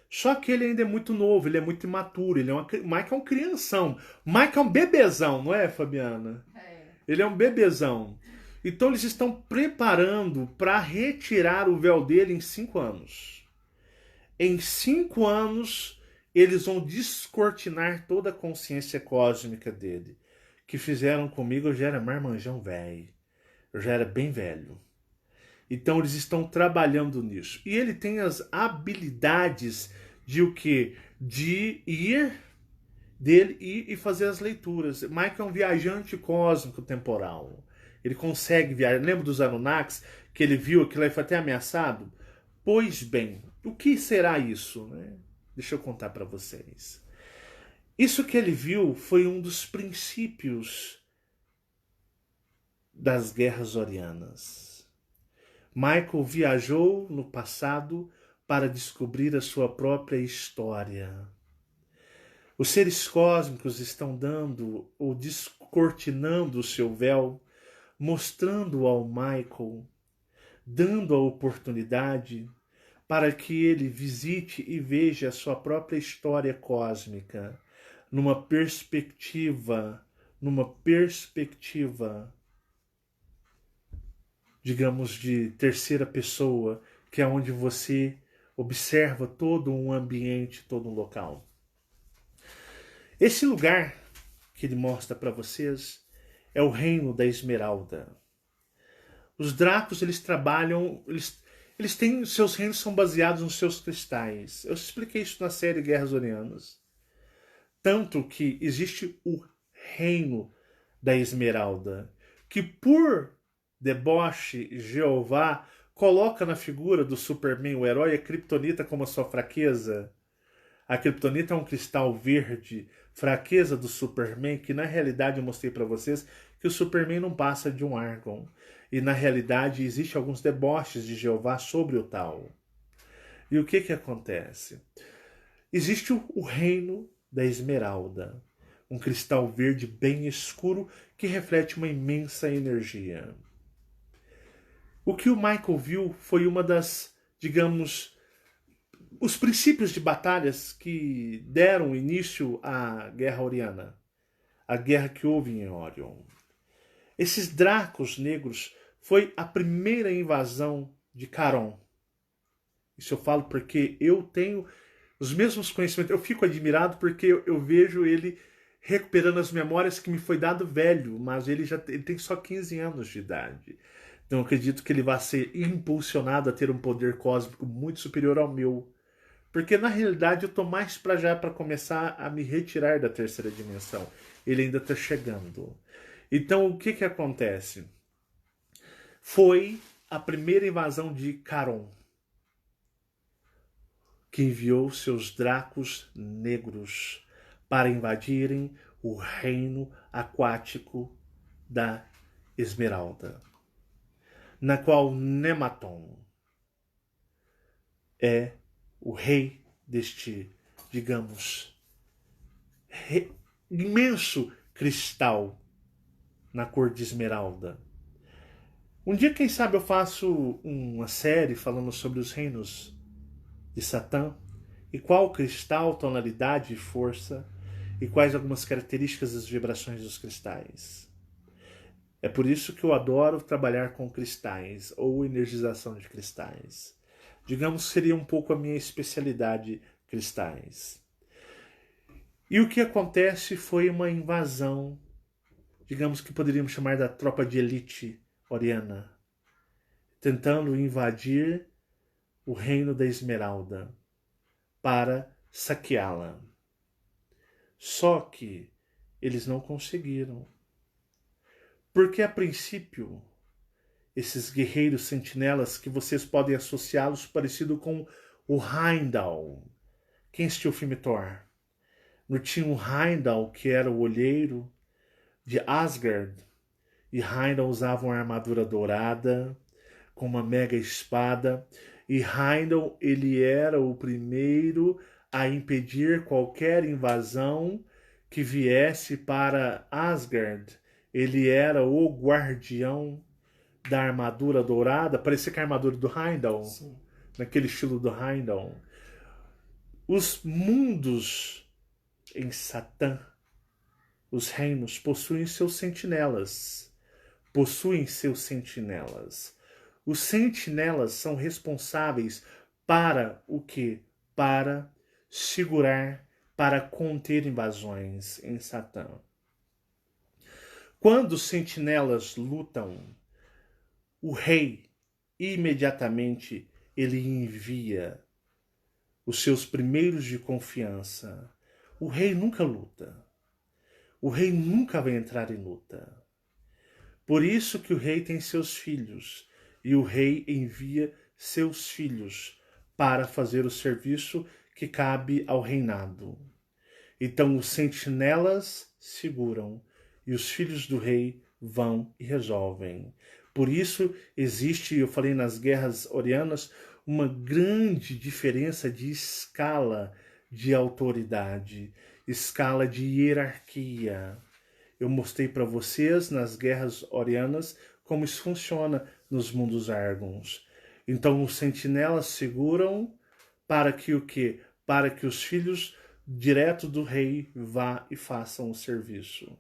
Só que ele ainda é muito novo, ele é muito imaturo. O Michael é um crianção. O Michael é um bebezão, não é, Fabiana? É. Ele é um bebezão. Então eles estão preparando para retirar o véu dele em 5 anos. Em 5 anos, eles vão descortinar toda a consciência cósmica dele. Que fizeram comigo, eu já era marmanjão velho. Eu já era bem velho. Então eles estão trabalhando nisso. E ele tem as habilidades de o quê? De ir e fazer as leituras. Mike é um viajante cósmico temporal. Ele consegue viajar. Lembra dos Anunnakis? Que ele viu aquilo aí, foi até ameaçado? Pois bem, o que será isso, né? Deixa eu contar para vocês. Isso que ele viu foi um dos princípios das guerras orianas. Michael viajou no passado para descobrir a sua própria história. Os seres cósmicos estão dando ou descortinando o seu véu, mostrando ao Michael, dando a oportunidade para que ele visite e veja a sua própria história cósmica numa perspectiva, digamos, de terceira pessoa, que é onde você observa todo um ambiente, todo um local. Esse lugar que ele mostra para vocês é o reino da Esmeralda. Os Dracos, eles trabalham, eles têm, seus reinos são baseados nos seus cristais. Eu expliquei isso na série Guerras Orianas. Tanto que existe o reino da Esmeralda, que por deboche, Jeová coloca na figura do Superman, o herói, a Kryptonita como a sua fraqueza. A Kryptonita é um cristal verde, fraqueza do Superman, que na realidade eu mostrei para vocês que o Superman não passa de um Argon. E na realidade existe alguns deboches de Jeová sobre o tal. E o que acontece? Existe o reino da Esmeralda, um cristal verde bem escuro que reflete uma imensa energia. O que o Michael viu foi uma das, digamos, os princípios de batalhas que deram início à Guerra Oriana, a guerra que houve em Orion. Esses Dracos negros foi a primeira invasão de Charon. Isso eu falo porque eu tenho os mesmos conhecimentos. Eu fico admirado porque eu vejo ele recuperando as memórias que me foi dado velho, mas ele tem só 15 anos de idade. Então eu acredito que ele vai ser impulsionado a ter um poder cósmico muito superior ao meu. Porque na realidade eu tô mais para já para começar a me retirar da terceira dimensão. Ele ainda está chegando. Então o que que acontece? Foi a primeira invasão de Caron, que enviou seus dracos negros para invadirem o reino aquático da Esmeralda, na qual Nematon é o rei deste, digamos, imenso cristal na cor de esmeralda. Um dia, quem sabe, eu faço uma série falando sobre os reinos de Satã e qual cristal, tonalidade e força e quais algumas características das vibrações dos cristais. É por isso que eu adoro trabalhar com cristais ou energização de cristais. Digamos que seria um pouco a minha especialidade, cristais. E o que acontece foi uma invasão, digamos que poderíamos chamar da tropa de elite oriana, tentando invadir o reino da Esmeralda para saqueá-la. Só que eles não conseguiram. Porque a princípio, esses guerreiros sentinelas que vocês podem associá-los parecido com o Heimdall. Quem assistiu o filme Thor? Não tinha o Heimdall, que era o olheiro de Asgard, e Heimdall usava uma armadura dourada com uma mega espada, e Heimdall ele era o primeiro a impedir qualquer invasão que viesse para Asgard. Ele era o guardião da armadura dourada, parecia que a armadura do Heimdall, sim, naquele estilo do Heimdall. Os mundos em Satã, os reinos, possuem seus sentinelas. Os sentinelas são responsáveis para o quê? Para segurar, para conter invasões em Satã. Quando os sentinelas lutam, o rei imediatamente ele envia os seus primeiros de confiança. O rei nunca luta. O rei nunca vai entrar em luta. Por isso que o rei tem seus filhos, e o rei envia seus filhos para fazer o serviço que cabe ao reinado. Então os sentinelas seguram, e os filhos do rei vão e resolvem. Por isso existe, eu falei nas guerras orianas, uma grande diferença de escala de autoridade, escala de hierarquia. Eu mostrei para vocês nas guerras orianas como isso funciona nos mundos Argons. Então os sentinelas seguram para que o quê? Para que os filhos direto do rei vá e façam o serviço.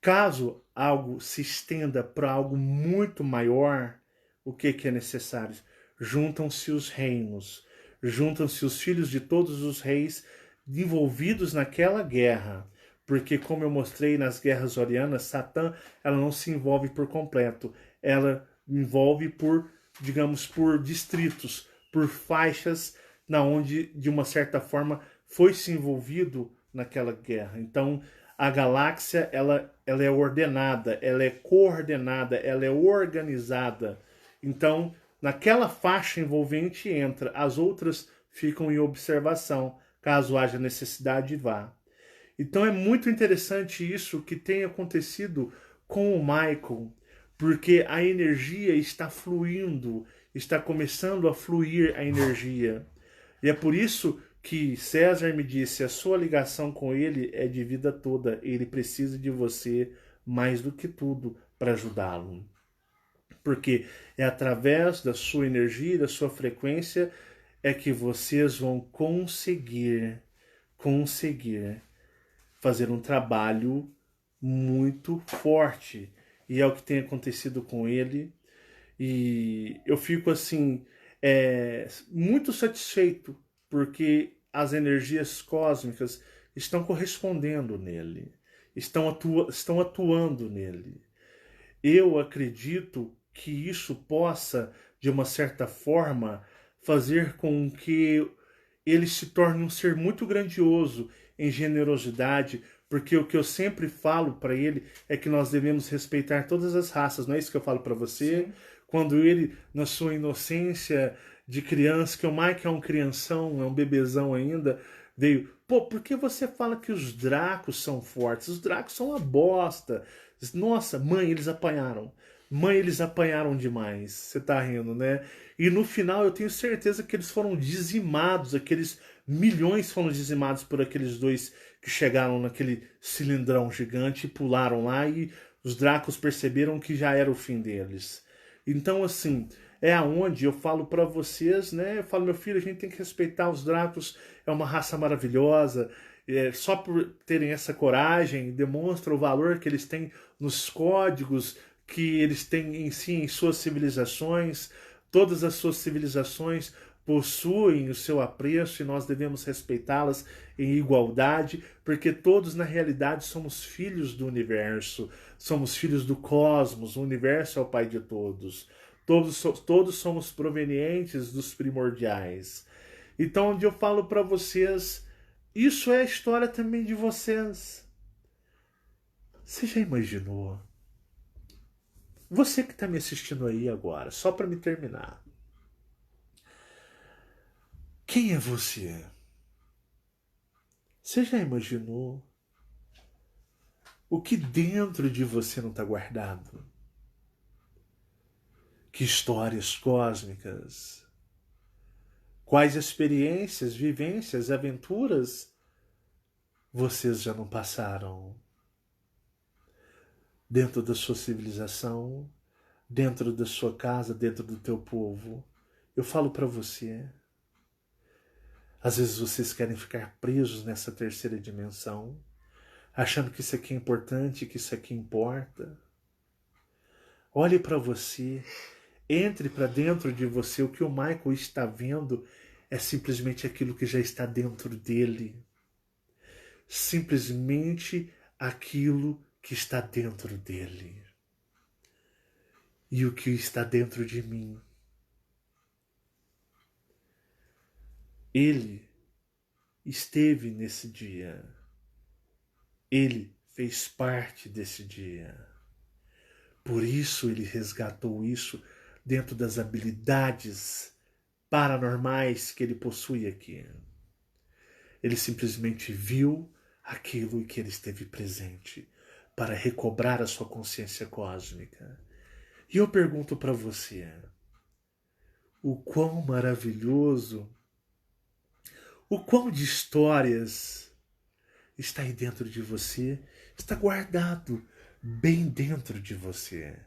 Caso algo se estenda para algo muito maior, o que é necessário? Juntam-se os reinos, juntam-se os filhos de todos os reis envolvidos naquela guerra. Porque, como eu mostrei nas guerras orianas, Satã ela não se envolve por completo. Ela envolve por, digamos, por distritos, por faixas, na onde, de uma certa forma, foi se envolvido naquela guerra. Então, a galáxia ela é ordenada, ela é coordenada, ela é organizada. Então, naquela faixa envolvente entra, as outras ficam em observação, caso haja necessidade vá. Então é muito interessante isso que tem acontecido com o Michael, porque a energia está fluindo, está começando a fluir a energia. E é por isso que César me disse, a sua ligação com ele é de vida toda, ele precisa de você mais do que tudo para ajudá-lo. Porque é através da sua energia, da sua frequência, é que vocês vão conseguir fazer um trabalho muito forte. E é o que tem acontecido com ele. E eu fico assim, muito satisfeito, porque as energias cósmicas estão correspondendo nele, estão atuando nele. Eu acredito que isso possa, de uma certa forma, fazer com que ele se torne um ser muito grandioso em generosidade, porque o que eu sempre falo para ele é que nós devemos respeitar todas as raças, não é isso que eu falo para você? Sim. Quando ele, na sua inocência de criança, que o Mike é um crianção, é um bebezão ainda, veio, pô, por que você fala que os Dracos são fortes? Os Dracos são uma bosta. Nossa, mãe, eles apanharam. Mãe, eles apanharam demais. Você tá rindo, né? E no final eu tenho certeza que eles foram dizimados, aqueles milhões foram dizimados por aqueles dois que chegaram naquele cilindrão gigante e pularam lá e os Dracos perceberam que já era o fim deles. Então, assim, é aonde eu falo pra vocês, né? Eu falo, meu filho, a gente tem que respeitar os Dracos, é uma raça maravilhosa. Só por terem essa coragem, demonstra o valor que eles têm nos códigos que eles têm em si, em suas civilizações. Todas as suas civilizações possuem o seu apreço e nós devemos respeitá-las em igualdade, porque todos na realidade somos filhos do universo, somos filhos do cosmos, o universo é o pai de todos. Todos somos provenientes dos primordiais. Então, onde eu falo para vocês, isso é a história também de vocês. Você já imaginou? Você que está me assistindo aí agora, só para me terminar. Quem é você? Você já imaginou o que dentro de você não está guardado? Que histórias cósmicas? Quais experiências, vivências, aventuras vocês já não passaram? Dentro da sua civilização, dentro da sua casa, dentro do teu povo. Eu falo para você. Às vezes vocês querem ficar presos nessa terceira dimensão, achando que isso aqui é importante, que isso aqui importa. Olhe para você, entre para dentro de você. O que o Michael está vendo é simplesmente aquilo que já está dentro dele. Simplesmente aquilo que está dentro dele. E o que está dentro de mim. Ele esteve nesse dia. Ele fez parte desse dia. Por isso ele resgatou isso dentro das habilidades paranormais que ele possui aqui. Ele simplesmente viu aquilo em que ele esteve presente para recobrar a sua consciência cósmica. E eu pergunto para você, o quão maravilhoso, o quão de histórias está aí dentro de você, está guardado bem dentro de você.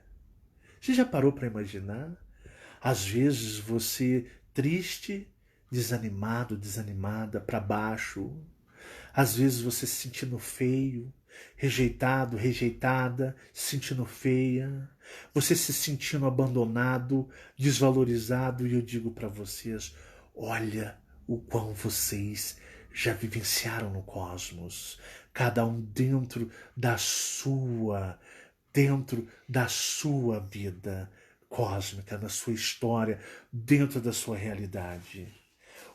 Você já parou para imaginar? Às vezes você triste, desanimado, desanimada, para baixo. Às vezes você se sentindo feio, rejeitado, rejeitada, se sentindo feia. Você se sentindo abandonado, desvalorizado. E eu digo para vocês, olha o quão vocês já vivenciaram no cosmos. Cada um dentro da sua vida cósmica, na sua história, dentro da sua realidade.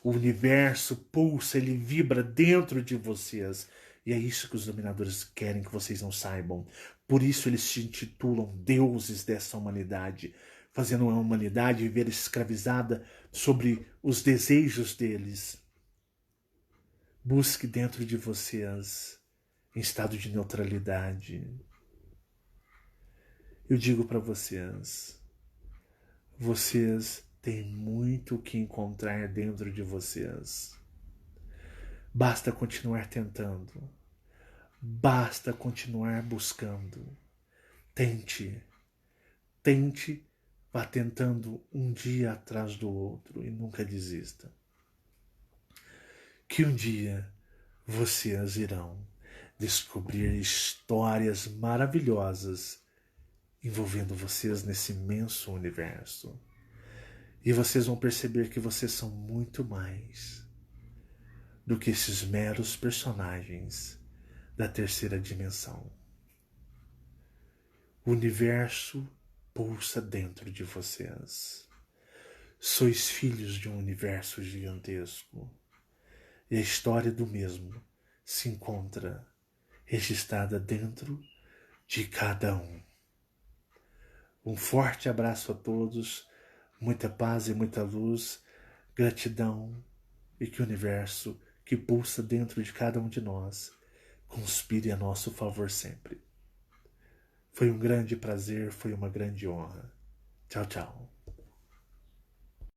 O universo pulsa, ele vibra dentro de vocês. E é isso que os dominadores querem que vocês não saibam. Por isso eles se intitulam deuses dessa humanidade, fazendo a humanidade viver escravizada sobre os desejos deles. Busque dentro de vocês, em estado de neutralidade. Eu digo para vocês, vocês têm muito o que encontrar dentro de vocês. Basta continuar tentando. Basta continuar buscando. Tente. Tente, vá tentando um dia atrás do outro e nunca desista. Que um dia vocês irão descobrir histórias maravilhosas envolvendo vocês nesse imenso universo. E vocês vão perceber que vocês são muito mais do que esses meros personagens da terceira dimensão. O universo pulsa dentro de vocês. Sois filhos de um universo gigantesco. e a história do mesmo se encontra registrada dentro de cada um. Um forte abraço a todos, muita paz e muita luz, gratidão, e que o universo que pulsa dentro de cada um de nós conspire a nosso favor sempre. Foi um grande prazer, foi uma grande honra. Tchau, tchau.